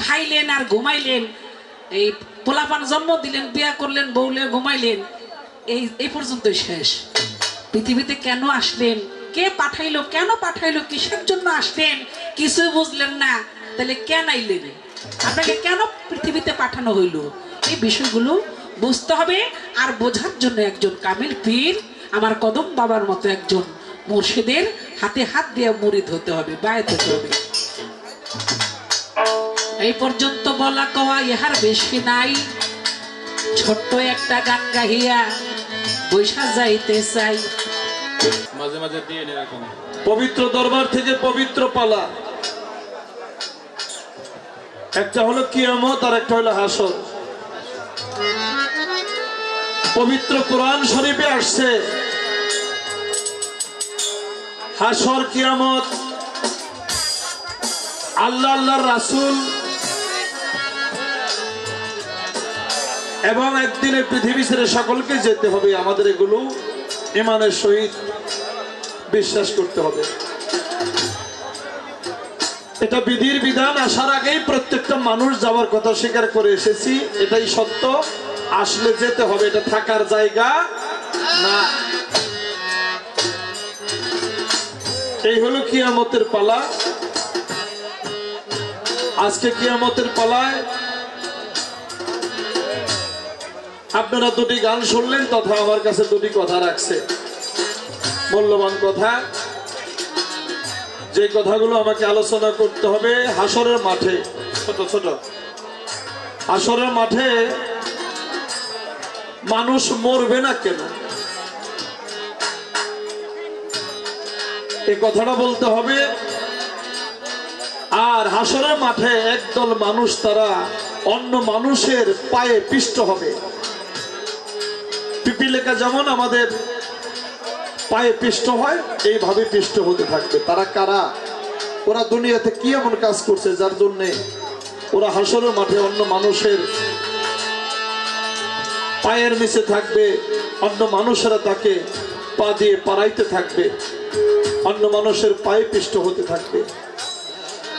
খাইলেন আর ঘুমাইলেন, এই পোলাপান জন্ম দিলেন, বিয়া করলেন, বউলে ঘুমাইলেন, এই পর্যন্তই শেষ। পৃথিবীতে কেন আসলেন, কে পাঠাইলো, কেন পাঠাইলো, কিসের জন্য আসলেন কিছুই বুঝলেন না, তাহলে কেন আইলেন, আপনাকে কেন পৃথিবীতে পাঠানো হইল, এই বিষয়গুলো বুঝতে হবে। আর বোঝার জন্য একজন কামিল পীর, আমার কদম বাবার মতো একজন মুর্শিদের হাতে হাত দিয়ে মুরিদ হতে হবে, বায়াত হতে হবে। এই পর্যন্ত বলা কওয়া ইহার বেশি নাই, ছোট্ট একটা গান গাহিয়া বৈশা যাইতে চাই। মাঝে মাঝে দিয়ে এরকম পবিত্র দরবার থেকে পবিত্র পালা, একটা হলো কিয়ামত আর একটা হলো হাসর। পবিত্র কোরআন শরীফে আসছে হাসর কিয়ামত আল্লাহ আল্লাহর রাসূল এবং একদিনে পৃথিবী ছেড়ে সকলকে যেতে হবে, আমাদের এগুলো ঈমানের সহিত বিশ্বাস করতে হবে। এটা বিধির বিধান, আসার আগেই প্রত্যেকটা মানুষ যাওয়ার কথা স্বীকার করে এসেছি, এটাই সত্য। আসলে যেতে হবে, এটা থাকার জায়গা না। এই হলো কিয়ামতের পালা। আজকে কিয়ামতের পালায় আপনারা দুটি গান শুনলেন, তথা আমার কাছে দুটি কথা রাখছে, মূল্যবান কথা, যে কথাগুলো আমাকে আলোচনা করতে হবে। হাসরের মাঠে, ছোট ছোট হাসরের মাঠে মানুষ মরবে না কেন, এই কথাটা বলতে হবে। আর হাসরের মাঠে একদল মানুষ, তারা অন্য মানুষের পায়ে পিষ্ট হবে। পিপিলিকা যেমন আমাদের পায়ে পিষ্ট হয়, এইভাবে পিষ্ট হতে থাকবে। তারা কারা? ওরা দুনিয়াতে কি এমন কাজ করছে যার জন্যে ওরা হাসরের মাঠে অন্য মানুষের পায়ের নিচে থাকবে, অন্য মানুষেরা তাকে পা দিয়ে পাড়াইতে থাকবে, অন্য মানুষের পায়ে পিষ্ট হতে থাকবে।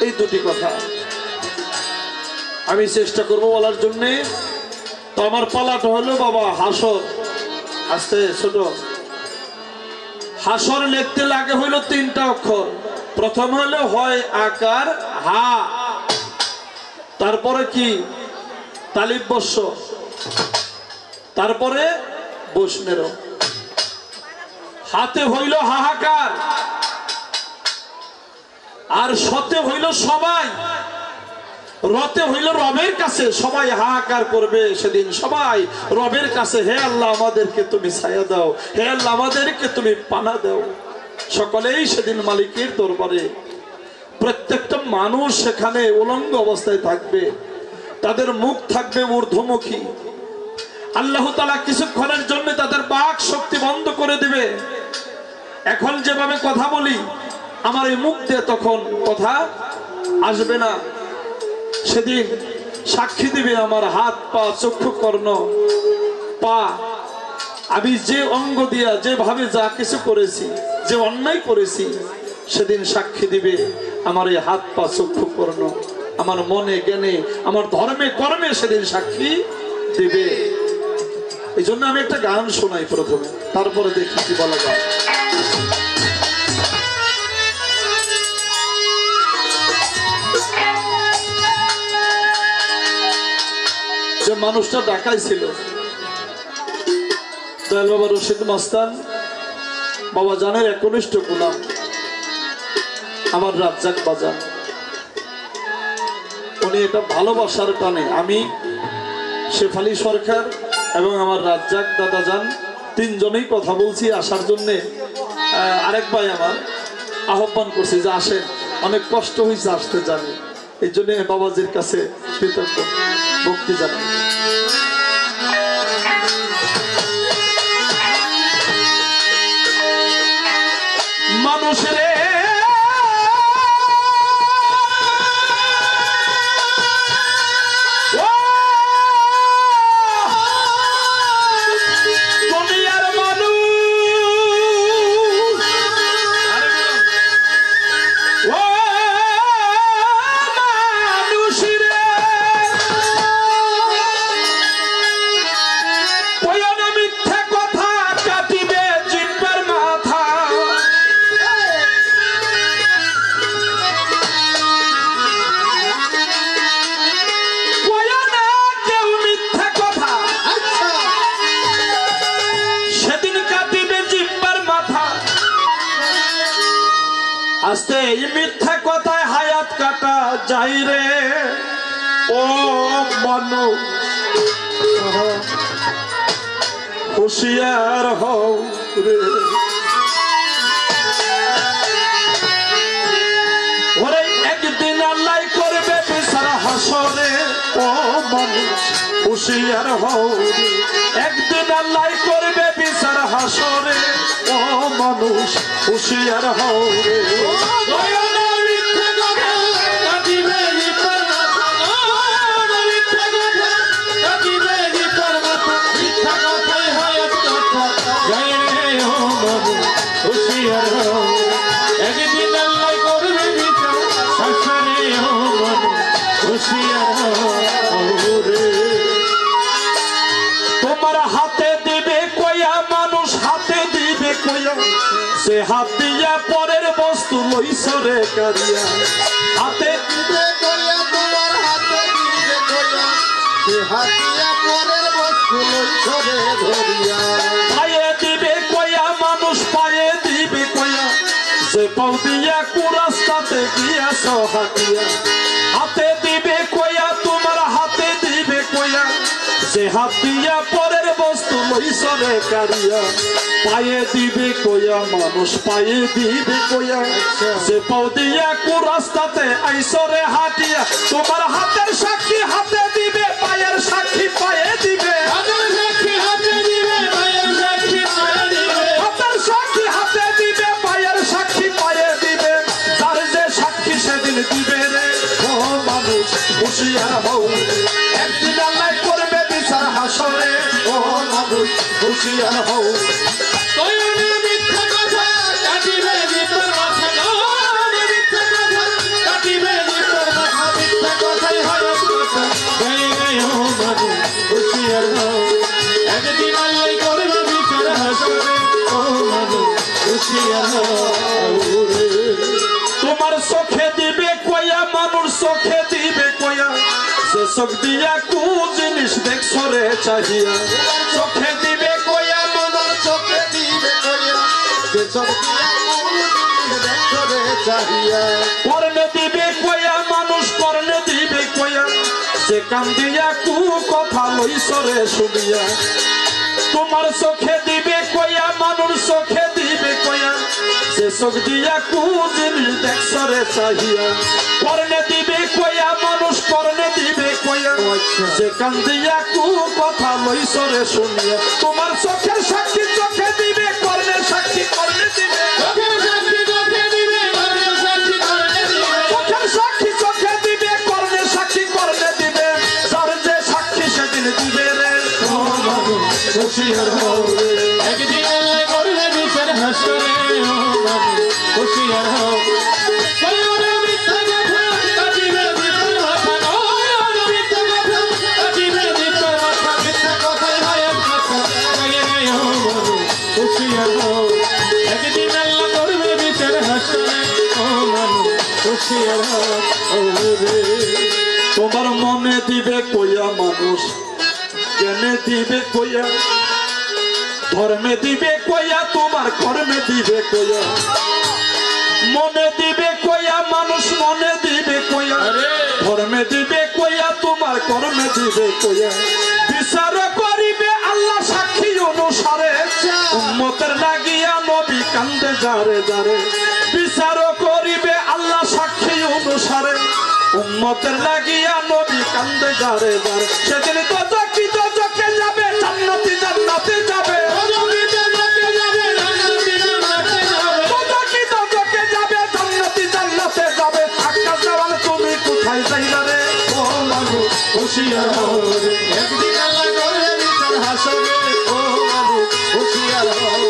এই দুটি কথা আমি চেষ্টা করব বলার জন্যে। তো আমার পালাটা হলো বাবা হাসর। আস্তে ছোট, হাসর লিখতে লাগে হইল তিনটা অক্ষর। প্রথম হলো হয় আকার হা, তারপরে কি তালিব বস্য, তারপরে বৈষ্ণের। হাতে হইল হাহাকার, আর সতে হইল সবাই, রতে হইল রবের কাছে। সবাই হাহাকার করবে সেদিন, সবাই রবের কাছে, হে আল্লাহ আমাদেরকে তুমি ছায়া দাও, হে আল্লাহ আমাদেরকে তুমি পানা দাও। সকলেই সেদিন মালিকের দরবারে। প্রত্যেকটা মানুষ সেখানে উলঙ্গ অবস্থায় থাকবে, তাদের মুখ থাকবে ঊর্ধ্বমুখী। আল্লাহ তাআলা কিছুক্ষণের জন্য তাদের বাক শক্তি বন্ধ করে দিবে। এখন যেভাবে কথা বলি, আমার এই মুখ দিয়ে তখন কথা আসবে না। সেদিন সাক্ষী দিবে আমার হাত, পা, চক্ষু, কর্ণ, পা। আমি যে অঙ্গ দিয়া যেভাবে যা কিছু করেছি, যে অন্যায় করেছি, সেদিন সাক্ষী দিবে আমার এই হাত, পা, চক্ষু, কর্ণ, আমার মনে জ্ঞানে, আমার ধর্মে কর্মে সেদিন সাক্ষী দিবে। এই জন্য আমি একটা গান শোনাই প্রথমে, তারপরে দেখি কি বলা যায়। যে মানুষটা ঢাকায় ছিল, দয়াল বাবা রশিদ মাস্তান বাবা জানের একনিষ্ঠ গোলাম, আমার রাজ্জাক বাজার। উনি এটা ভালোবাসার টানে, আমি শেফালি সরকার এবং আমার রাজ্জাক দাদা যান তিনজনেই কথা বলছি আসার জন্যে। আরেক ভাই আমার আহ্বান করছে যে আসেন, অনেক কষ্ট হয়েছে আসতে, জানি। এই জন্য বাবাজির কাছে কৃতজ্ঞ ভক্তি জানাই। মানুষের আস্তে এই মিথ্যা কথায় হায়াত কাটা যাই রে ও মানুষ, হুঁশিয়ার হও রে। ওরে একদিন আল্লাহ করবে বিচার হাসরে ও মানুষ, হুঁশিয়ার হও একদিন আল্লাহ করবে বিচার হাসরে ও মানুষ হুঁশিয়ার হও তোমার হাতে দিবে কয়া মানুষ হাতে দিবে কয়া সে হাত দিয়া পরের বস্তু লইছরে কারিয়া হাতে দিবে কয়া তোমার হাতে দিবে কয়া সে হাত দিয়া পরের বস্তু লইছরে ধরিয়া পায়ে দিবে কয়া মানুষ পায়ে দিবে কয়া যে পাও দিয়া কুরাস্তাতে গিয়াছ হাতিয়া হাতে দিবে কয়া তোমার হাতে দিবে কয়া যে হাত দিয়া পরের বস্তু লইছরে কারিয়া পায়ে দিবে কয়া মানুষ পায়ে দিবে কয়া যে পাও দিয়া কুরাস্তাতে আইছরে হাতিয়া তোমার হাতের সাক্ষী হাতে দিবে পায়ের সাক্ষী পায়ে দিবে হাতের সাক্ষী হাতে দিবে পায়ের সাক্ষী পায়ে দিবে হাতের সাক্ষী হাতে দিবে পায়ের সাক্ষী পায়ে দিবে যার যে সাক্ষী সেদিন দিবে রে ও মানুষ হুঁশিয়ার হও একদিন আল্লাহ করবে বিচার হাসরে ও মানুষ হুঁশিয়ার হও তোমার চোখে দিবে কয়া মানুষ চোখে দিবে কয়া সে চোখ দিয়া কু জিনিস দেখছরে চাহিয়া চোখে দিবে কয়া মানুষ চোখে দিবে কয়া সে চোখ দিয়া দেখছরে চাহিয়া কর্ণে দিবে কয়া মানুষ কর্ণে দিবে কয়া সে কান দিয়া কু কথা লইছরে শুনিয়া তোমার চোখে দিবে কয়া মানুষ চোখে দিবে কয়া সে চোখ দিয়া কু জিনিস দেখছরে চাহিয়া কর্ণে দিবে কয়া মানুষ কর্ণে দিবে কয়া সে কান দিয়া কু কথা লইছরে শুনিয়া তোমার চোখের সাক্ষী চোখে দিবে কর্ণের সাক্ষী কর্ণে দিবে চোখের সাক্ষী চোখে দিবে কর্ণের সাক্ষী কর্ণে দিবে চোখের সাক্ষী চোখে দিবে কর্ণের সাক্ষী কর্ণে দিবে যার যে সাক্ষী সেদিন দিবে রে ও মানুষ হুঁশিয়ার হও একদিন আল্লাহ করবে বিচার হাসরে ও মানুষ হুঁশিয়ার হও তোমার মনে দিবে কইয়া মানুষ কেনে দিবে কইয়া ধর্মে দিবে কইয়া তোমার কর্মে দিবে কইয়া মনে দিবে কইয়া মানুষ মনে দিবে কইয়া ধর্মে দিবে কইয়া তোমার কর্মে দিবে কইয়া বিচার করিবে আল্লাহ সাক্ষী অনুসারে উম্মতের লাগিয়া নবী কান্দে যারে যারে বিচার করিবে আল্লাহ সাক্ষী অনুসারে উম্মতের লাগিয়া নবী কান্দে যারে যারে সেদিন দোজখী দোজখে যাবে জান্নাতি জান্নাতে যাবে দোজখী দোজখে যাবে জান্নাতি জান্নাতে যাবে দোজখী দোজখে যাবে জান্নাতি জান্নাতে যাবে আকাশ দেওয়াল তুমি কোথায় যাইলা রে ও মানুষ হুঁশিয়ার হও একদিন আল্লাহ করবে বিচার হাসরে ও মানুষ হুঁশিয়ার হও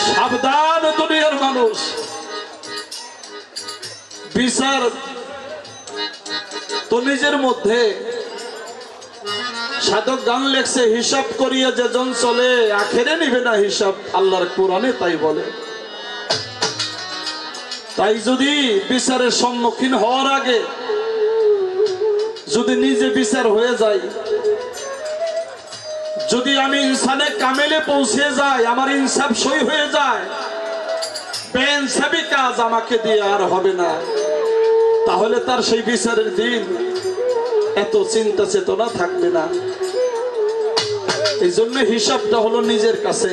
সাবধান দুনিয়ার মানুষ বিচার তো নিজের মধ্যে সাধক গান লেখছে হিসাব করিয়া যেজন চলে আখেরে নিবে না হিসাব আল্লাহর কোরআনে তাই বলে তাই যদি বিচারের সম্মুখীন হওয়ার আগে যদি নিজে বিচার হয়ে যায় যদি আমি ইনসানে কামেলে পৌঁছে যাই আমার ইনসাফ সই হয়ে যায় বেইনসাফি কাজ আমাকে দিয়ে আর হবে না, তাহলে তার সেই বিচারের দিন এত চিন্তা চেতনা থাকবে না। এই জন্য হিসাবটা হলো নিজের কাছে।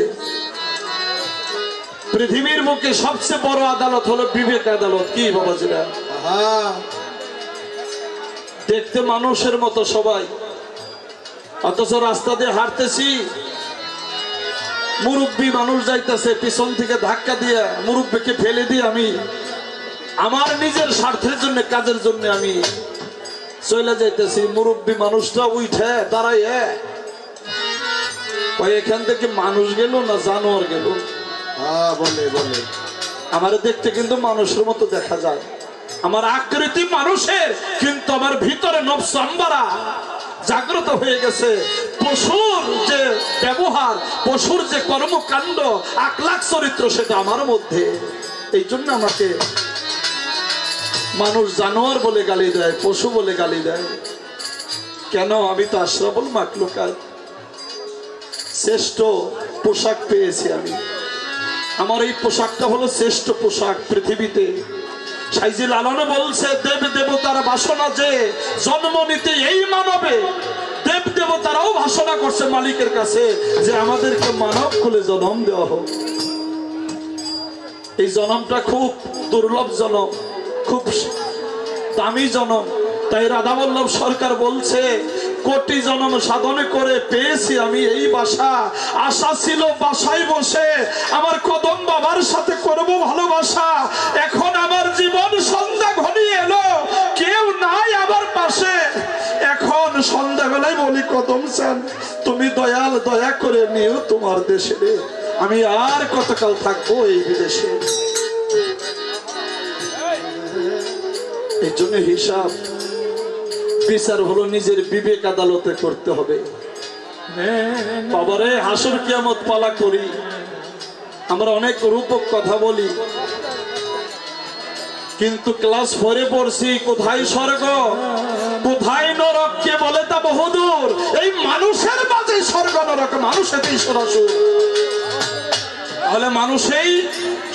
পৃথিবীর মুখে সবচেয়ে বড় আদালত হলো বিবেক আদালত। কি বাবাজিরা, দেখতে মানুষের মতো সবাই, অথচ রাস্তা দিয়ে হাঁটতেছি, মুরব্বী মানুষ যাইতেছে, পিছন থেকে ধাক্কা দিয়ে মুরব্বীকে ফেলে দিয়ে আমি আমার নিজের স্বার্থের জন্য, কাজের জন্য আমি চলে যাইতেছি। মুরব্বী মানুষটা উঠে দাঁড়াই, এখান থেকে মানুষ গেল না জানোয়ার গেল? বলে বলে আমার দেখতে কিন্তু মানুষের মতো দেখা যায়, আমার আকৃতি মানুষের, কিন্তু আমার ভিতরে নফস আম্বারা জাগ্রত হয়ে গেছে। পশুর যে ব্যবহার, পশুর যে কর্মকাণ্ড, আখলাক চরিত্র, সেটা আমার মধ্যে। এই জন্য আমাকে মানুষ জানোয়ার বলে গালি দেয়, পশু বলে গালি দেয়। কেন? আমি তো আশরাফুল মাখলুকাত, শ্রেষ্ঠ পোশাক পেয়েছি আমি। আমার এই পোশাকটা হলো শ্রেষ্ঠ পোশাক পৃথিবীতে। সাইজি লালনে বলছে, দেব দেবতারা বাসনা যে জন্ম নিতে এই মানবে, দেব দেবতারাও ভাষণা করছে মালিকের কাছে যে আমাদেরকে মানব খুলে জন্ম দেওয়া হোক। এই জন্মটা খুব দুর্লভ জন্ম, খুব দামি জন্ম। তাই রাধাবল্লভ সরকার বলছে, কোটি জন্ম সাধন করে পেয়েছি আমি এই বাসা। আশা ছিল বাসায় বসে আমার কদম বাবার সাথে করব ভালোবাসা। এখন আমার জীবন সন্ধ্যা ঘনিয়ে এলো, কেউ নাই আমার পাশে। এখন সন্ধ্যাবেলায় বলি, কদম চান তুমি দয়াল, দয়া করে নিও তোমার দেশে। আমি আর কতকাল থাকবো এই বিদেশে? এই জন্য হিসাব বিচার হলো নিজের বিবেক আদালতে করতে হবে। বাবারে, হাসর কিয়ামত পালা করি, আমরা অনেক রূপক কথা বলি, কিন্তু ক্লাস 4-এ পড়ছি, কোথায় স্বর্গ কোথায় নরক কে বলে তা বহুদূর। এই মানুষের মাঝে স্বর্গ নরক, মানুষেতেই সরাসর। তাহলে মানুষেই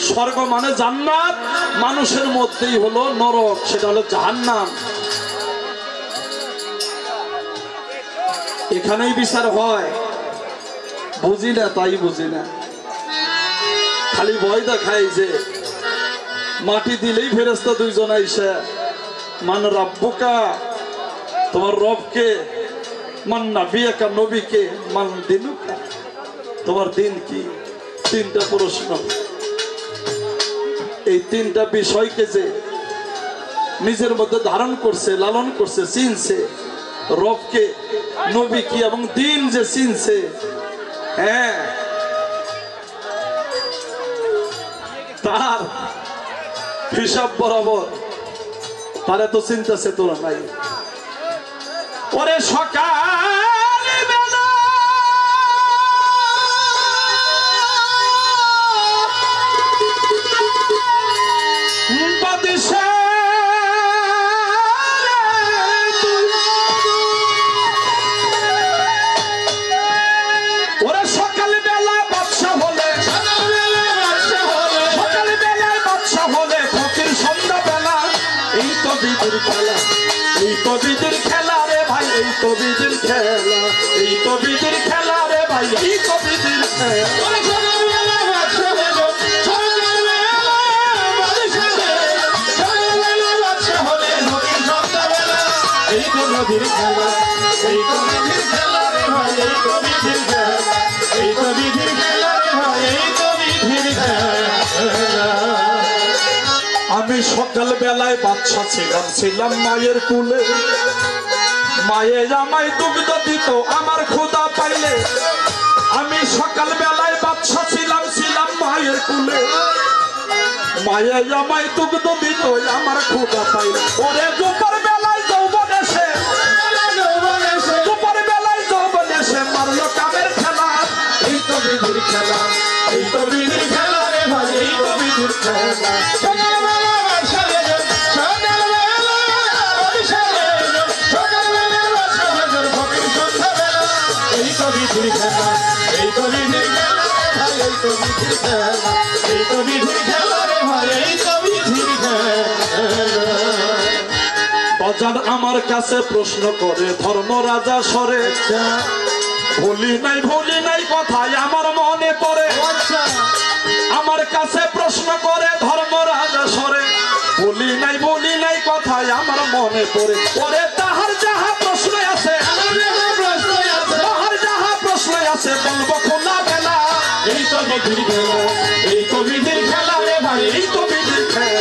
স্বর্গ মানে জান্নাত, মানুষের মধ্যেই হলো নরক, সেটা হলো জাহান্নাম। এখানেই বিচার হয়। বুঝি না, তাই বুঝি না, খালি ভয় দেখায় যে মাটি দিলেই ফেরেশতা দুইজন আইসা, মান রাব্বুকা, তোমার রবকে, মান নাবিয়াকা, নবীকে, মান দিনুকা, তোমার দিন কি? তিনটা প্রশ্ন। এই তিনটা বিষয়কে যে নিজের মধ্যে ধারণ করছে, লালন করছে, চিনছে, রবকে, নবী কি এবং দিন যে চিনছে, হ্যাঁ, তার হিসাব বরাবর, তার এত চিন্তা চেতনা নাই। ওরে সকাল এই তো বিধির খেলা রে ভাই, এই তো বিধির খেলা, এই তো বিধির খেলা রে ভাই, এই তো বিধির খেলা। এই তো নদীর খেলা, এই তো বিধির খেলা রে ভাই, এই তো বিধির খেলা, এই তো বিধির খেলা রে ভাই, এই তো বিধির খেলা। আমি সকাল বেলায় বাচ্চা ছিলাম মায়ের কুলে, মায়ে আমায় দুগ্ধ দিত আমার ক্ষুধা পাইলে। আমি সকাল বেলায় বাচ্চা ছিলাম মায়ের কুলে, মায়ে আমায় দুগ্ধ দিত আমার ক্ষুধা পাইলে। ওরে দুপুর বেলায় যৌবন এসে, দুপুর বেলায় যৌবন এসে মারলো কামের খেলা। এই তো বিধির খেলা, এই তো বিধির খেলা রে ভাই, এই তো বিধির খেলা। এই তো বিধির খেলা, এই তো বিধির খেলা, ভাই এই তো বিধির খেলা, এই তো বিধির খেলা রে ভাই, এই তো বিধির খেলা। বাজার আমার কাছে প্রশ্ন করে ধর্মরাজা সরে, ভুলি নাই কথাই আমার মনে পড়ে। আমার কাছে প্রশ্ন করে ধর্মরাজা সরে, ভুলি নাই কথাই আমার মনে পড়ে। ওরে তাহার যাহা প্রশ্ন আছে, তাহার যাহা প্রশ্ন আছে বলবো খোলা বেলা। এই তো বিধির খেলা, এই তো বিধির খেলা রে ভাই, এই তো বিধির খেলা।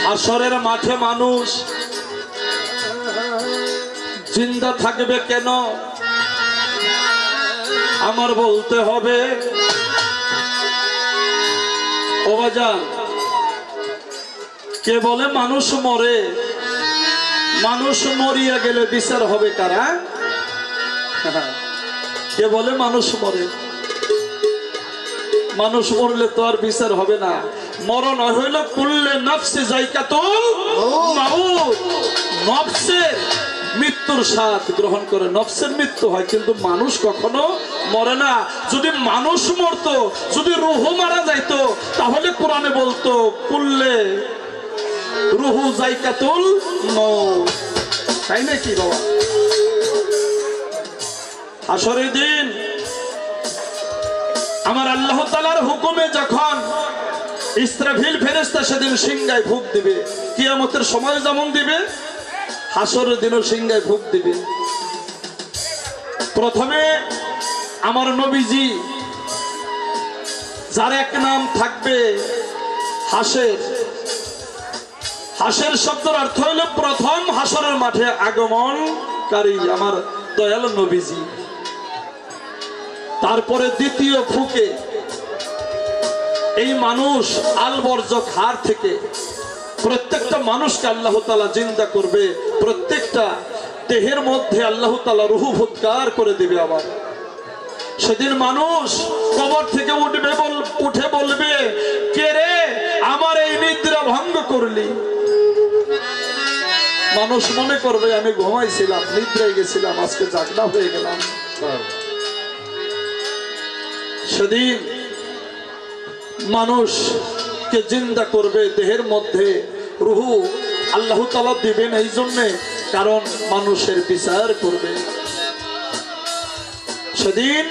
হাসরের মাঠে মানুষ জিন্দা থাকবে কেন আমার বলতে হবে। ও বাজান, কে বলে মানুষ মরে? মানুষ মরিয়া গেলে বিচার হবে কারা? কে বলে মানুষ মরে? মানুষ মরলে তো আর বিচার হবে না। মরণ হইল কুল্লে নফসে যায়কাতুল মাউত, নফসের মৃত্যুর স্বাদ গ্রহণ করে নফসের মৃত্যু হয়, কিন্তু মানুষ কখনো মরে না। যদি মানুষ মরতো, যদি রুহু মারা যাইতো, তাহলে কোরআনে বলতো কুল্লে রুহু যায়কাতুল মাউত, তাই নাকি বাবা? হাসরের দিন আমার আল্লাহ তাআলার হুকুমে যখন ইসরাফিল ফেরেশতা সেদিন সিংহায় ফুঁক দিবে, কিয়ামতের সময় যেমন দিবে, হাসরের দিনও সিংহায় ফুঁক দিবে। প্রথমে আমার নবীজি, যার এক নাম থাকবে হাসের। হাসের শব্দের অর্থ হইল প্রথম হাসরের মাঠে আগমনকারী আমার দয়াল নবীজি। তারপরে দ্বিতীয় ফুকে এই মানুষ আলবর্জক হার থেকে প্রত্যেকটা মানুষকে আল্লাহ তাআলা জিন্দা করবে, প্রত্যেকটা দেহের মধ্যে আল্লাহ তাআলা রূহ ফুৎকার করে দিবে। আবার সেদিন মানুষ কবর থেকে উঠে বলবে, কে রে আমার এই নিদ্রা ভঙ্গ করলি? মানুষ মনে করবে আমি ঘুমাইছিলাম, নিদ্রায় গেছিলাম, আজকে জাগনা হয়ে গেলাম। সেদিন মানুষকে জিন্দা করবে, দেহের মধ্যে রুহু আল্লাহ তাআলা দিবেন এই জন্যে কারণ মানুষের বিচার করবে। সেদিন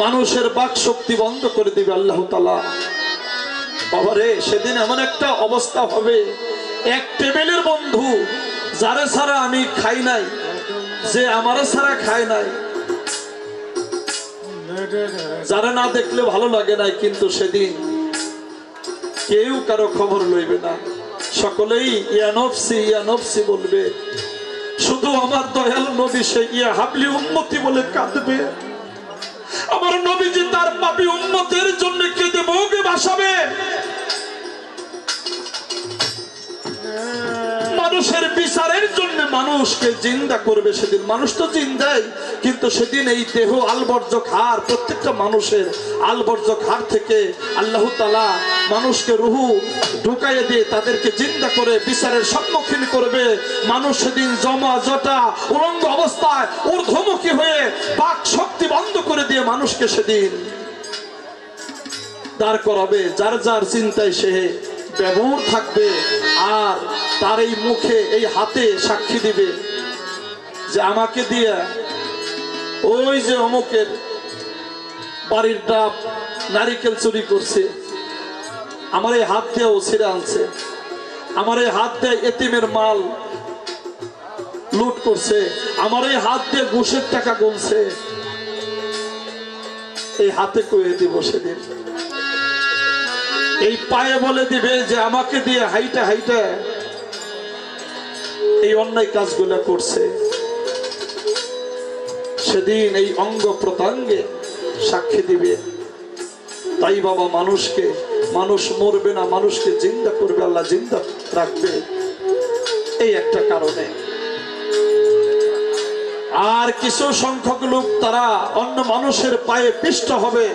মানুষের বাক শক্তি বন্ধ করে দিবে আল্লাহ তাআলা। বাবারে, সেদিন এমন একটা অবস্থা হবে, এক টেবিলের বন্ধু যারে ছাড়া আমি খাই নাই, যে আমারে ছাড়া খায় নাই, যারা না দেখলে ভালো লাগে নাই, কিন্তু সেদিন কেউ কারো খবর লইবে না, সকলেই ইয়া নফসি বলবে। শুধু আমার দয়াল নবী সে ইয়া হাবলি উম্মতি বলে কাঁদবে। আমার নবীজি তার পাপী উম্মতের জন্য কেঁদে বউকে ভাসাবে। মানুষের বিচারের জন্য মানুষকে জিন্দা করবে সেদিন। মানুষ তো জিন্দাই, কিন্তু সেদিন এই দেহ আলবর্জক হার, প্রত্যেকটা মানুষের আলবর্জক হার থেকে আল্লাহ তাআলা মানুষকে রুহু ঢুকাইয়ে দিয়ে তাদেরকে জিন্দা করে বিচারের সম্মুখীন করবে। মানুষ সেদিন জমা জটা উলঙ্গ অবস্থায় ঊর্ধ্বমুখী হয়ে বাক শক্তি বন্ধ করে দিয়ে মানুষকে সেদিন দাঁড় করাবে। যার যার চিন্তায় সে ব্যবহার থাকবে, আর তার এই মুখে এই হাতে সাক্ষী দিবে যে আমাকে দিয়ে ওই যে অমুকের বাড়ির ডাব নারিকেল চুরি করছে, আমার এই হাত দিয়ে ও ছিঁড়ে আনছে, আমার এই হাত দিয়ে এতিমের মাল লুট করছে, আমার এই হাত দিয়ে ঘুষের টাকা গুনছে। এই হাতে কয়ে দিব সেদিন। এই পায়ে বলে দিবে যে আমাকে দিয়ে হাইটা হাইটা এই অন্যায় কাজগুলো করছে। সেদিন এই অঙ্গ প্রত্যঙ্গে সাক্ষী দিবে। তাই বাবা, মানুষ মরবে না, মানুষকে জিন্দা করবে, আল্লাহ জিন্দা রাখবে এই একটা কারণে। আর কিছু সংখ্যক লোক তারা অন্য মানুষের পায়ে পিষ্ট হবে।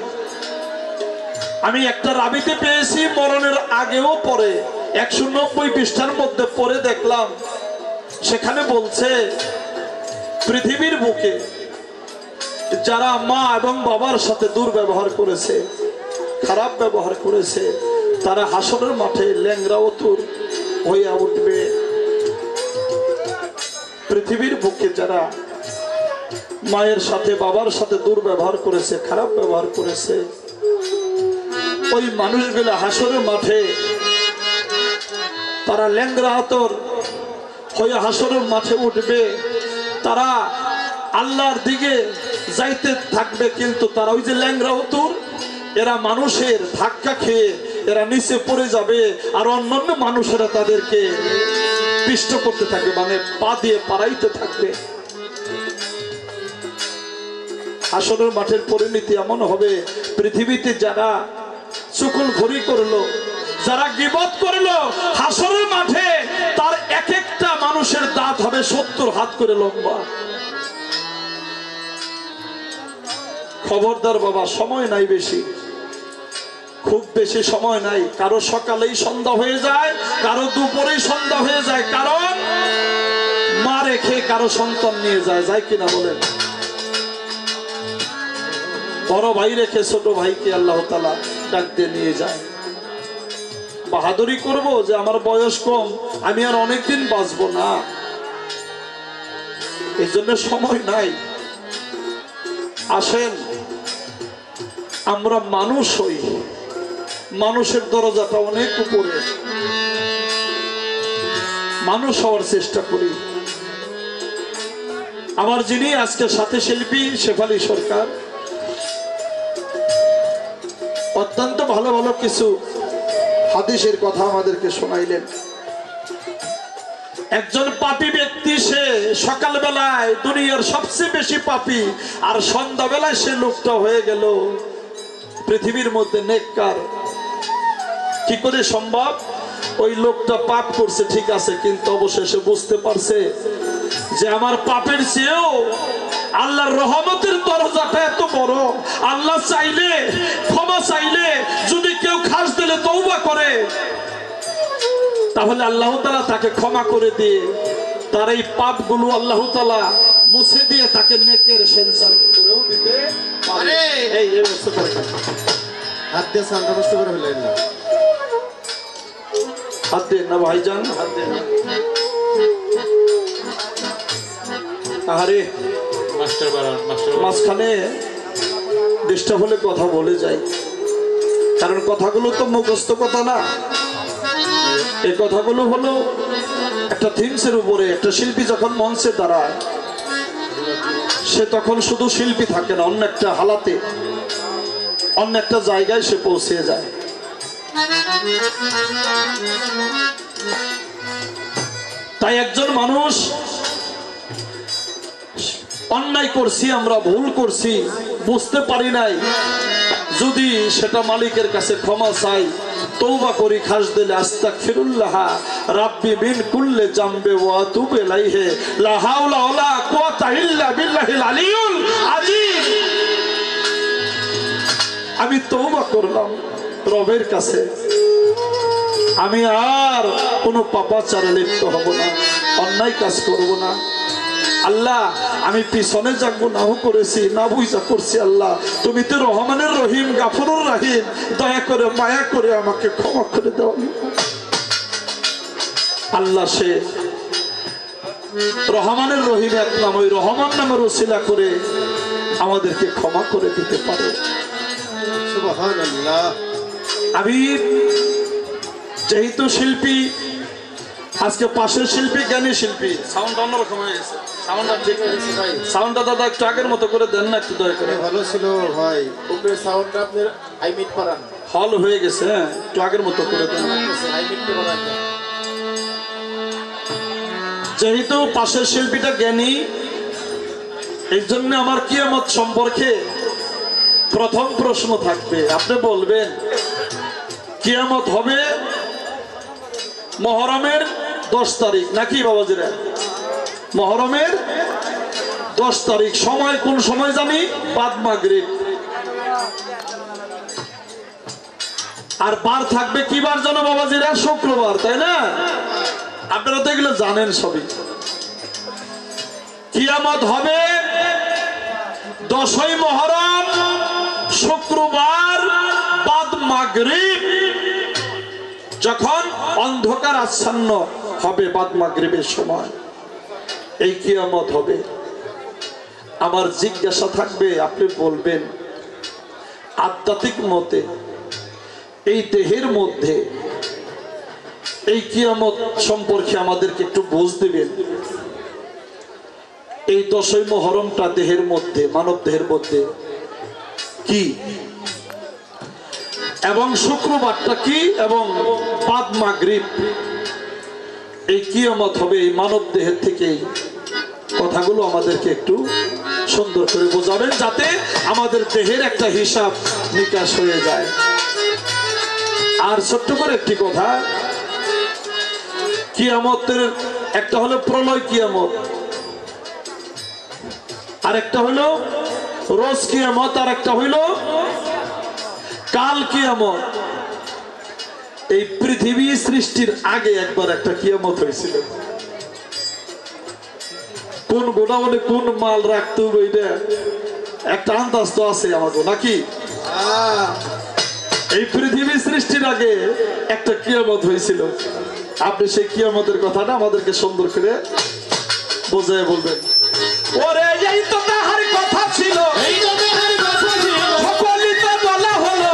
আমি একটা রাবিতে পেয়েছি মরণের আগেও পরে 190 পৃষ্ঠার মধ্যে পড়ে দেখলাম, সেখানে বলছে পৃথিবীর বুকে যারা মা এবং বাবার সাথে দুর্ব্যবহার করেছে, খারাপ ব্যবহার করেছে, তারা হাসরের মাঠে ল্যাংড়া অতুর হইয়া উঠবে। পৃথিবীর বুকে যারা মায়ের সাথে বাবার সাথে দুর্ব্যবহার করেছে, খারাপ ব্যবহার করেছে, ওই মানুষগুলো হাসরের মাঠে তারা ল্যাংড়া আতর হয়ে হাসরের মাঠে উঠবে। তারা আল্লাহর দিকে যাইতে থাকবে, কিন্তু তারা ওই যে ল্যাংড়া আতর, এরা মানুষের ধাক্কা খেয়ে এরা নিচে পড়ে যাবে, আর অন্যান্য মানুষেরা তাদেরকে পিষ্ট করতে থাকবে, মানে পা দিয়ে পাড়াইতে থাকবে। হাসরের মাঠের পরিণতি এমন হবে, পৃথিবীতে যারা চুগলখড়ি করলো, যারা গীবত করলো, হাসরের মাঠে তার এক একটা মানুষের দাঁত হবে 70 হাত করে লম্বা। খবরদার বাবা, সময় নাই বেশি, খুব বেশি সময় নাই। কারো সকালেই সন্ধ্যা হয়ে যায়, কারো দুপুরেই সন্ধ্যা হয়ে যায়, কারণ মা রেখে কারো সন্তান নিয়ে যায়, যায় কিনা বলেন? বড় ভাই রেখে ছোট ভাইকে আল্লাহ তাআলা ডাক দিয়ে নিয়ে যায়। বাহাদুরি করব যে আমার বয়স কম, আমি আর অনেকদিন বাঁচবো না, এই জন্য সময় নাই। আসেন আমরা মানুষ হই, মানুষের দরজাটা অনেক উপরে, মানুষ হওয়ার চেষ্টা করি। আমার যিনি আজকে সাথে শিল্পী শেফালী সরকার অত্যন্ত ভালো ভালো কিছু হাদিসের কথা আমাদেরকে শোনাইলেন। একজন পাপী ব্যক্তি, সে সকালবেলায় দুনিয়ার সবচেয়ে বেশি পাপী, আর সন্ধ্যাবেলায় সে লোকটা হয়ে গেল পৃথিবীর মধ্যে নেককার। কি করে সম্ভব? ওই লোকটা পাপ করছে ঠিক আছে, কিন্তু অবশেষে বুঝতে পারছে যে আমার পাপের চেয়েও আল্লাহর রহমতের দরজাটা এত বড়। আল্লাহ চাইলে, ক্ষমা চাইলে, যদি কেউ খাস দিলে তওবা করে, তাহলে আল্লাহ তাআলা তাকে ক্ষমা করে দিয়ে তার এই পাপগুলো আল্লাহ তাআলা মুছে দিয়ে তাকে নেকের সেন্সার করেও দিতে পারে। এই ব্যবস্থা করে হাত দিয়ে সান্তা নষ্ট করে ফেলেন না, হাত দেন না ভাইজান, হাত দেন না। আরে মাঝখানে ডিস্টার্ব হলে কথা বলে যায়, কারণ কথাগুলো তো মুখস্থ কথা না, এই কথাগুলো হলো একটা থিমসের উপরে। একটা শিল্পী যখন মঞ্চে দাঁড়ায়, সে তখন শুধু শিল্পী থাকে না, অন্য একটা হালাতে, অন্য একটা জায়গায় সে পৌঁছে যায়। তাই একজন মানুষ অন্যায় করছি, আমরা ভুল করছি, বুঝতে পারি নাই, যদি সেটা মালিকের কাছে ক্ষমা চাই, তওবা করি, খাস দিলে আস্তাগফিরুল্লাহ রাব্বি মিন কুল্লি জামবি ওয়া আতুবু ইলাইহি লা হাওলা ওয়ালা কুওয়াতা ইল্লা বিল্লাহিল আলিয়্যুল আযীম। আমি তওবা করলাম রবের কাছে, আমি আর কোনো পাপাচারে লিপ্ত হব না, অন্যায় কাজ করব না। আল্লাহ, আমি পিছনে যা গুনাহ করেছি, না বুঝা করছি, আল্লাহ তুমি তো রহমানের রহিম, গাফুরুর রহিম, দয়া করে মায়া করে আমাকে ক্ষমা করে দাও। আল্লাহ সে রহমানের রহিম এক নাম, ওই রহমান নামের ওসিলা করে আমাদেরকে ক্ষমা করে দিতে পারে। সুবহানাল্লাহ। আমি যেহেতু শিল্পী, আজকে পাশের শিল্পী জ্ঞানী শিল্পী, সাউন্ড অন্যরকম হয়ে গেছে, সাউন্ডটা ঠিক হয়েছে ভাই, সাউন্ডটা দাদা একটু আগের মতো করে দেন না, একটু দয়া করে। ভালো ছিল ভাই, উপরে সাউন্ডটা আপনার হাই মিট করান, হল হয়ে গেছে, হ্যাঁ একটু আগের মতো করে দেন, হাই মিট করান। যেহেতু পাশের শিল্পীটা জ্ঞানী, এই জন্য আমার কিয়ামত সম্পর্কে প্রথম প্রশ্ন থাকবে। আপনি বলবেন কিয়ামত হবে মহরমের 10 তারিখ নাকি বাবাজিরা? মহরমের 10 তারিখ, সময় কোন সময় জানি? বাদ মাগরিব। আর বার থাকবে কি বার জানো বাবাজিরা? শুক্রবার, তাই না? আপনারা তো এগুলো জানেন সবই। কিয়ামত হবে 10ই মুহররম শুক্রবার বাদ মাগরিব, যখন অন্ধকার আচ্ছন্ন হবে, বাদ মাগরিবের সময় এই কিয়ামত হবে। আমার জিজ্ঞাসা থাকবে, আপনি বলবেন আধ্যাত্মিক মতে এই দেহের মধ্যে এই কিয়ামত সম্পর্কে আমাদেরকে একটু বুঝ দিবেন। এই 10ই মুহররমটা দেহের মধ্যে, মানব দেহের মধ্যে কি, এবং শুক্রবারটা কি, এবং বাদ মাগরিব এই কিয়ামত হবে এই মানব দেহের থেকে, কথাগুলো আমাদেরকে একটু সুন্দর করে বোঝাবেন, যাতে আমাদের দেহের একটা হিসাব নিকাশ হয়ে যায়। আর ছোট্ট করে একটি কথা, কিয়ামতের একটা হলো প্রলয় কিয়ামত, আর একটা হইলো রোজ কিয়ামত, আর একটা হইলো কাল কিয়ামত। এই পৃথিবী সৃষ্টির আগে একবার একটা কিয়ামত হয়েছিল। কোন গোডাউনে কোন মাল রাখতে হবে এটা একটা আন্দাজ তো আছে আমাকে, নাকি? এই পৃথিবী সৃষ্টির আগে একটা কিয়ামত হয়েছিল। আপনি সেই কিয়ামতের কথাটা আমাদেরকে সুন্দর করে বোঝায় বলবেন। ওরে এই তো তাহার কথা ছিল, এই তো তাহার কথা ছিল, সকলই তো বলা হলো,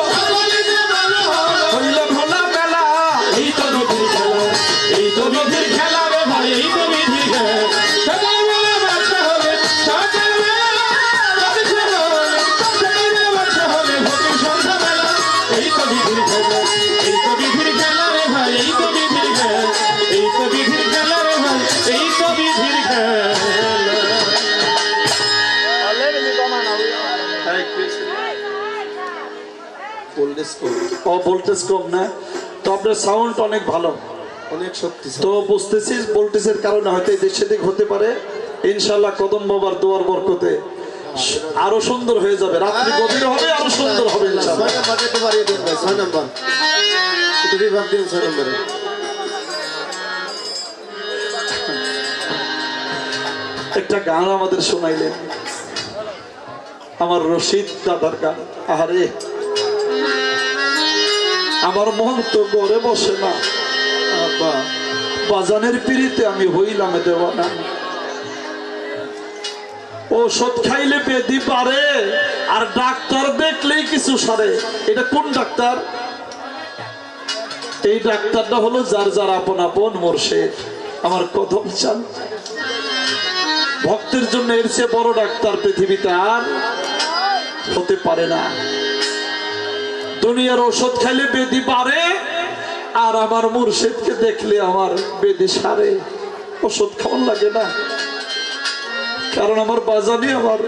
হইল ভোলা মেলা, এই তো নদীর খেলা, এই তো নদীর খেলা রে ভাই, এই তো নদীর খেলা। সকালবেলা বাচ্চা হলে, সকালবেলা বাচ্চা হলে, সকালবেলা বাচ্চা হলে, ভোরের সন্ধ্যাবেলা, এই তো নদীর খেলা, এই তো নদীর খেলা রে ভাই, এই তো নদীর খেলা, এই তো নদীর খেলা রে ভাই, এই তো নদীর খেলা। ভোল্টেজ কম না তো আপনার সাউন্ড অনেক ভালো, অনেক শক্তি তো বুঝতেছি ভোল্টেজের কারণে হয়তো এদিক সেদিক হতে পারে। ইনশাআল্লাহ কদম বাবার দোয়ার বরকতে আরো সুন্দর হয়ে যাবে, রাত্রি গভীর হবে, আরো সুন্দর হবে ইনশাআল্লাহ। 6 নাম্বার একটু বাড়িয়ে দিন ভাই, 6 নাম্বার একটু রিভার্ব দিন 6 নম্বরে। একটা গান আমাদের শোনাইলেন, আমার রশিদ দাদার গান। আহারে আমার মন তো গড়ে বসে না, বাজানের পিড়িতে আমি হইলাম দেওয়ানা। ঔষধ খাইলে বেদি পারে, আর ডাক্তার দেখলেই কিছু সারে। এটা কোন ডাক্তার? এই ডাক্তারটা হলো যার যার আপন আপন মুর্শিদ, আমার কদম চান। ভক্তের জন্য এর চেয়ে বড় ডাক্তার পৃথিবীতে আর হতে পারে না। দুনিয়ার ঔষধ খাইলে বেদি পারে, আর আমার মুর্শিদকে দেখলে আমার বেদি সারে। ওষুধ খাওয়ান লাগে না, কারণ আমার বাজানি আমার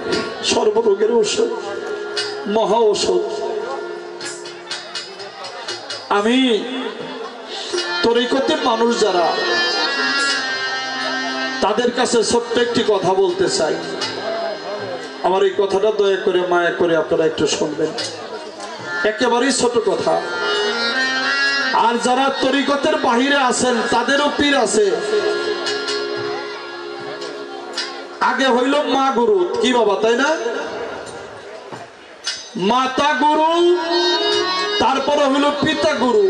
সর্বরোগের ঔষধ, মহা ঔষধ। আমি তরিকতে মানুষ যারা, তাদের কাছে ছোট্ট একটি কথা বলতে চাই। আমার এই কথাটা দয়া করে মায়া করে আপনারা একটু শুনবেন, একেবারেই ছোট কথা। আর যারা তরিকতের বাহিরে আছেন তাদেরও পীর আছে। আগে হইল মা গুরু, কি বাবা, তাই না? মাতা গুরু, তারপরে হইল পিতা গুরু,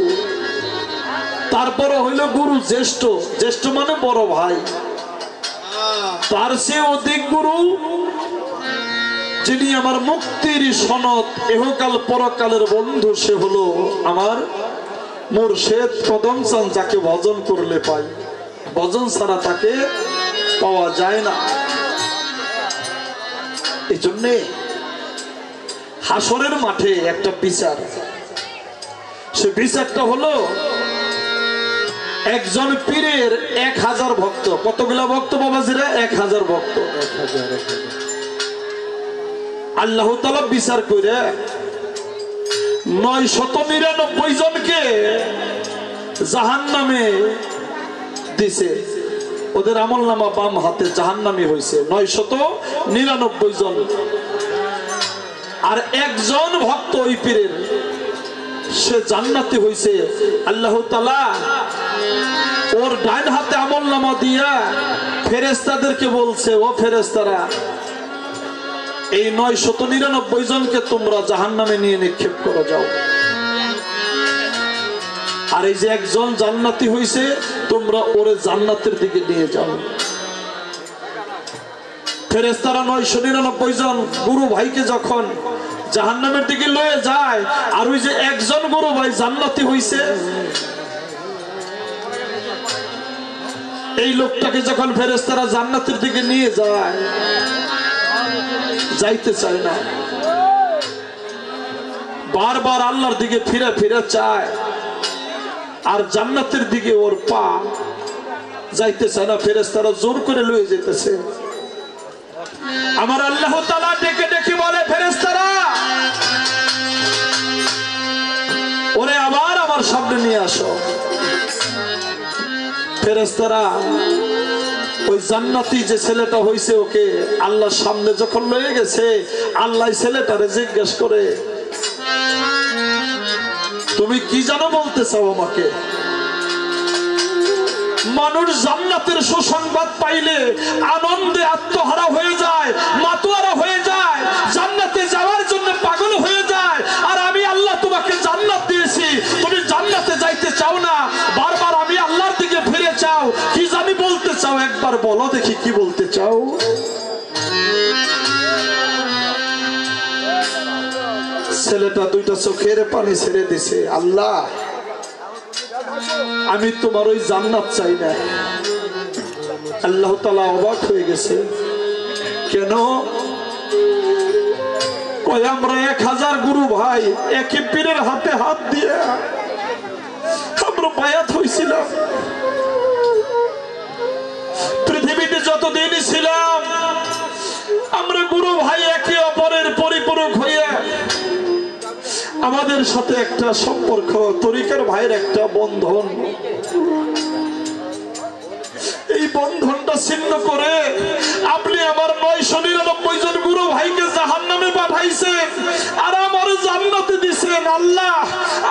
তারপরে হইল গুরু জ্যেষ্ঠ। জ্যেষ্ঠ মানে বড় ভাই। তার চেয়ে অধিক গুরু, যিনি আমার মুক্তির সনদ, এহকাল পরকালের বন্ধু, সে হলো আমার মুর্শিদ কদম চান, যাকে ভজন করলে পাই। ভজন ছাড়া তাকে পাওয়া যায় না। এই জন্যে হাসরের মাঠে একটা বিচার, সে বিচারটা হলো একজন পীরের 1000 ভক্ত। কতগুলা ভক্ত বাবাজিরা? 1000 ভক্ত। আল্লাহ তাআলা বিচার করে 999 জনকে জাহান্নামে দিছে। ওদের আমলনামা বাম হাতে জাহান্নামী হয়েছে 999 জন। আর একজন ভক্ত ওই পীরের সে জান্নাতি হয়েছে। আল্লাহ তাআলা ওর ডান হাতে আমলনামা দিয়া ফেরেশতাদেরকে বলছে, ও ফেরেশতারা, এই 999 জনকে তোমরা জাহান্নামে নিয়ে নিক্ষেপ করে যাও। আর এই যে একজন জান্নাতি হইছে, তোমরা ওরে জান্নাতের দিকে নিয়ে যাও। ফেরেশতারা 999 জন গুরু ভাইকে যখন জাহান্নামের দিকে লয়ে যায়, আর ওই যে একজন গুরু ভাই জান্নাতি হইছে, এই লোকটাকে যখন ফেরেশতারা জান্নাতের দিকে নিয়ে যায়, যাইতে চায় না, বারবার আল্লাহর দিকে ফিরে ফিরে চায়, আর জান্নাতের দিকে ওর পা যাইতে চায় না। ফেরেশতারা জোর করে লয়ে যেতেছে। আমার আল্লাহ তাআলা ডেকে ডেকে বলে, ফেরেশতারা ওরে আবার আমার সামনে নিয়ে আসো। ফেরেশতারা ওই জান্নাতি যে ছেলেটা হইছে ওকে আল্লাহর সামনে যখন লয়ে গেছে, আল্লাহ ছেলেটারে জিজ্ঞেস করে, তুমি কি জানো বলতে চাও আমাকে? মানুষ জান্নাতের সুসংবাদ পাইলে আনন্দে আত্মহারা হয়ে যায়, মাতোয়ারা হয়ে যায়, জান্নাতে যাওয়ার জন্য পাগল হয়ে যায়। আর আমি আল্লাহ তোমাকে জান্নাত দিয়েছি, তুমি জান্নাতে যাইতে চাও না, বারবার আমি আল্লাহর দিকে ফিরে চাও। কি জানি বলতে চাও, একবার বলো দেখি কি বলতে চাও। ছেলেটা দুইটা চোখের পানি ছেড়ে দিছে, আল্লাহ আমি তোমার ওই জান্নাত চাই না। আল্লাহ তাআলা অবাক হয়ে গেছে, কেন? কয় আমরা 1000 গুরু ভাই একই পীরের হাতে হাত দিয়ে আমরা বায়াত হইছিলাম। পৃথিবীতে যতদিন ছিলাম আমরা গুরু ভাই একে অপরের পরিপূরক হয়ে আমাদের সাথে একটা সম্পর্ক, তরিকার ভাইয়ের একটা বন্ধন, এই বন্ধনটা ছিন্ন করে আপনি আমার 999 জন গুরু ভাইকে জাহান্নামে পাঠাইছেন, আর আমার জান্নাতে দিছেন। আল্লাহ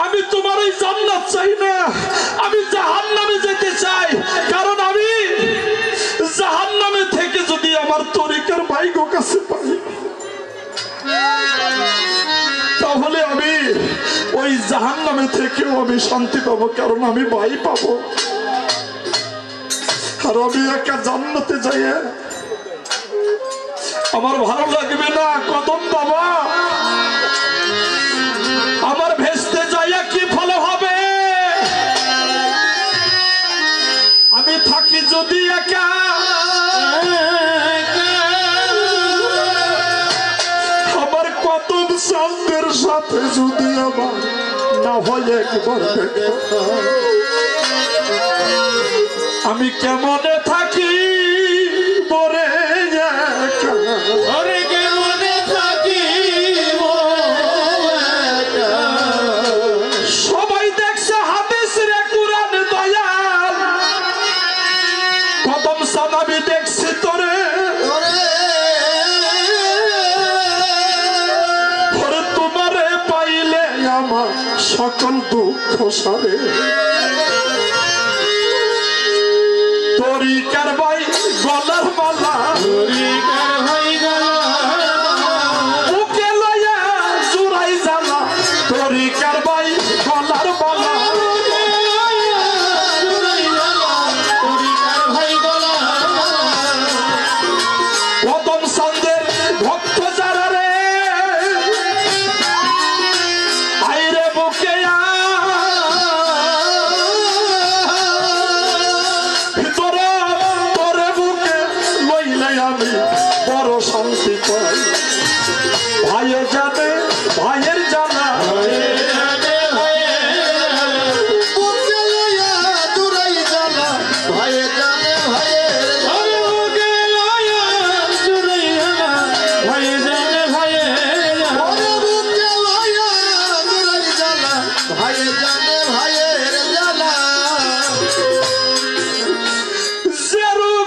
আমি তোমার এই জান্নাত চাই না, আমি জাহান্নামে যেতে চাই। কারণ আমি জাহান্নামে থেকে যদি আমার তরিকার ভাইগো কাছে পাই, তাহলে আমি ওই জাহান্নামে থেকেও আমি শান্তি পাবো, কারণ আমি ভাই পাবো। আর আমি একা জান্নাতে যাই আমার ভালো লাগবে না। কদম বাবা, আমার ভেস্তে যাইয়া কি ফল হবে? আমি থাকি যদি একা, আমার কদম সামনের সাথে যদি আমার না হয় একবার দেখা, আমি কেমনে থাকি পরে কেমনে থাকি। সবাই দেখছে হাদিস রে কুরআন দয়াল, কদম সাহাবী দেখছি তোরে, ওরে তোমারে পাইলে আমার সকল দুঃখ সারে। তরিকার ভাই গলার মালা, তরিকার ভাই গলার মালা, বুকে লইয়া জুড়াই জ্বালা, তরিকার ভাই গলার মালা, তরিকার ভাই গলার মালা। কদম সন্দের ভক্ত যারা রে, আইরে বুকে আমি বড় শান্তি পাই। ভাইয়ে জানে ভাইয়ের জানা, যে রোগ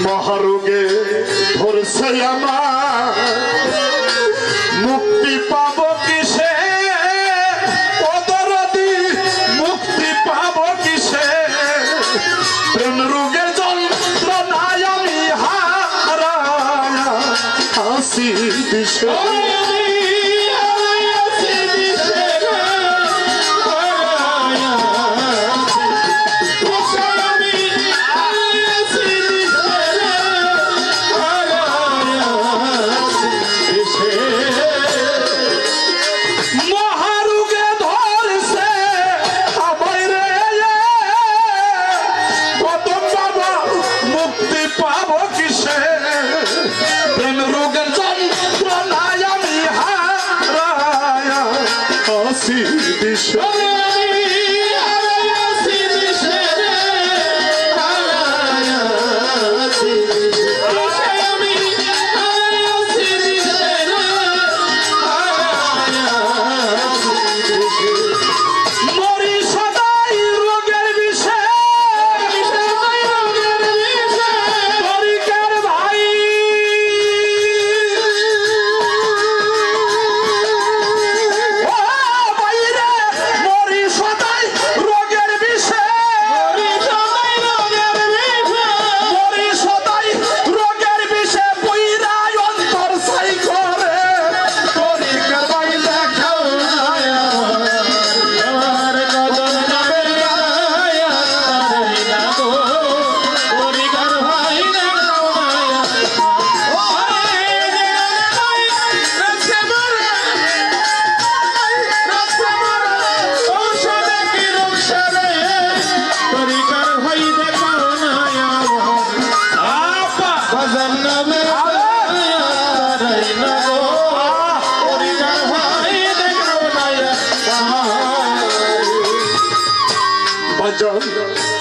মহারোগে ধরছে আমার মুক্তি পাবো কিসে ও দরদি মুক্তি পাবো কিসে প্রেম রোগের যন্ত্রণায় আমি হারায়া হাসি দিশে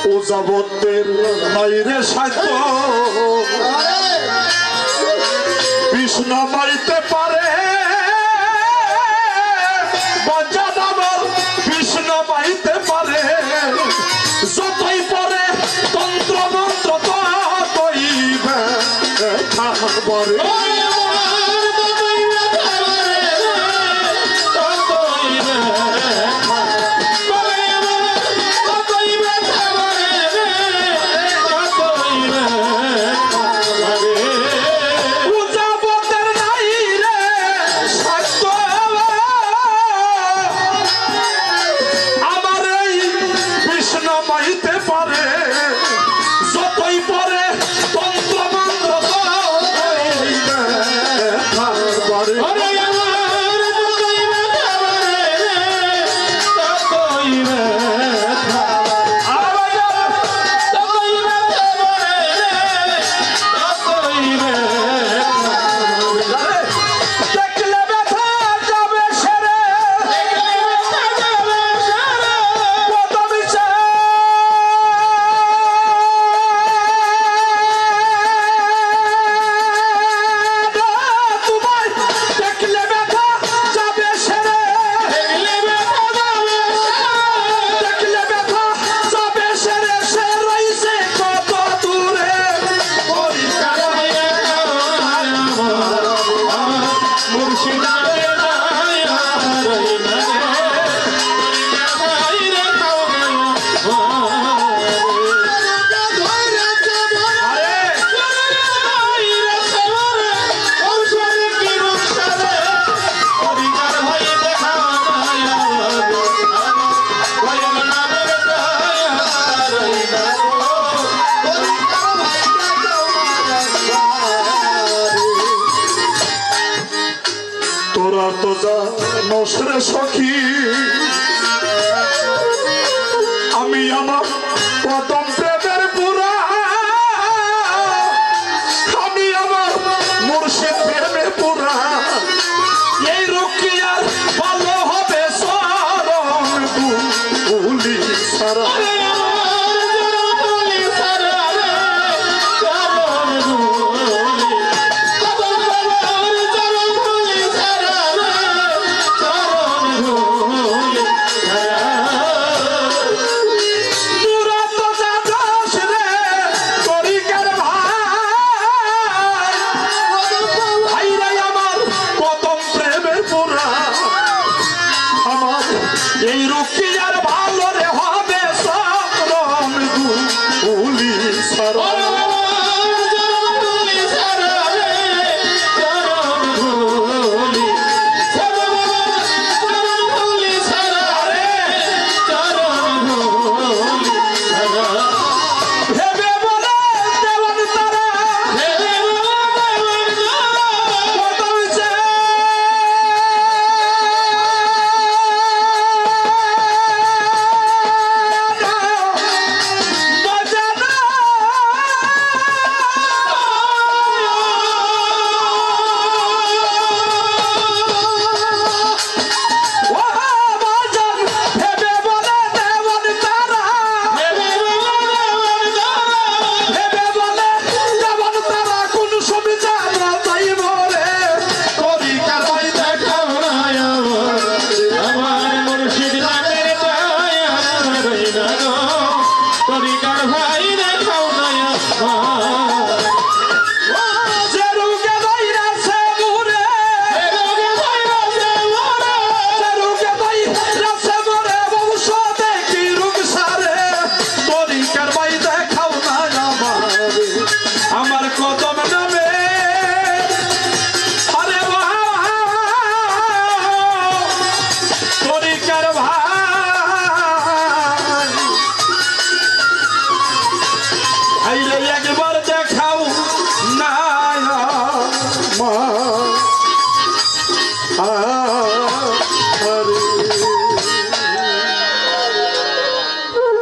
ও জগতের মাইরে সাধ্য কৃষ্ণ মারিতে পারে কৃষ্ণ মারিতে পারে যতই পরে তন্ত্র মন্ত্র ততই ব্যথা পরে তোরা তো জানোস রে সখী আমি আমার কত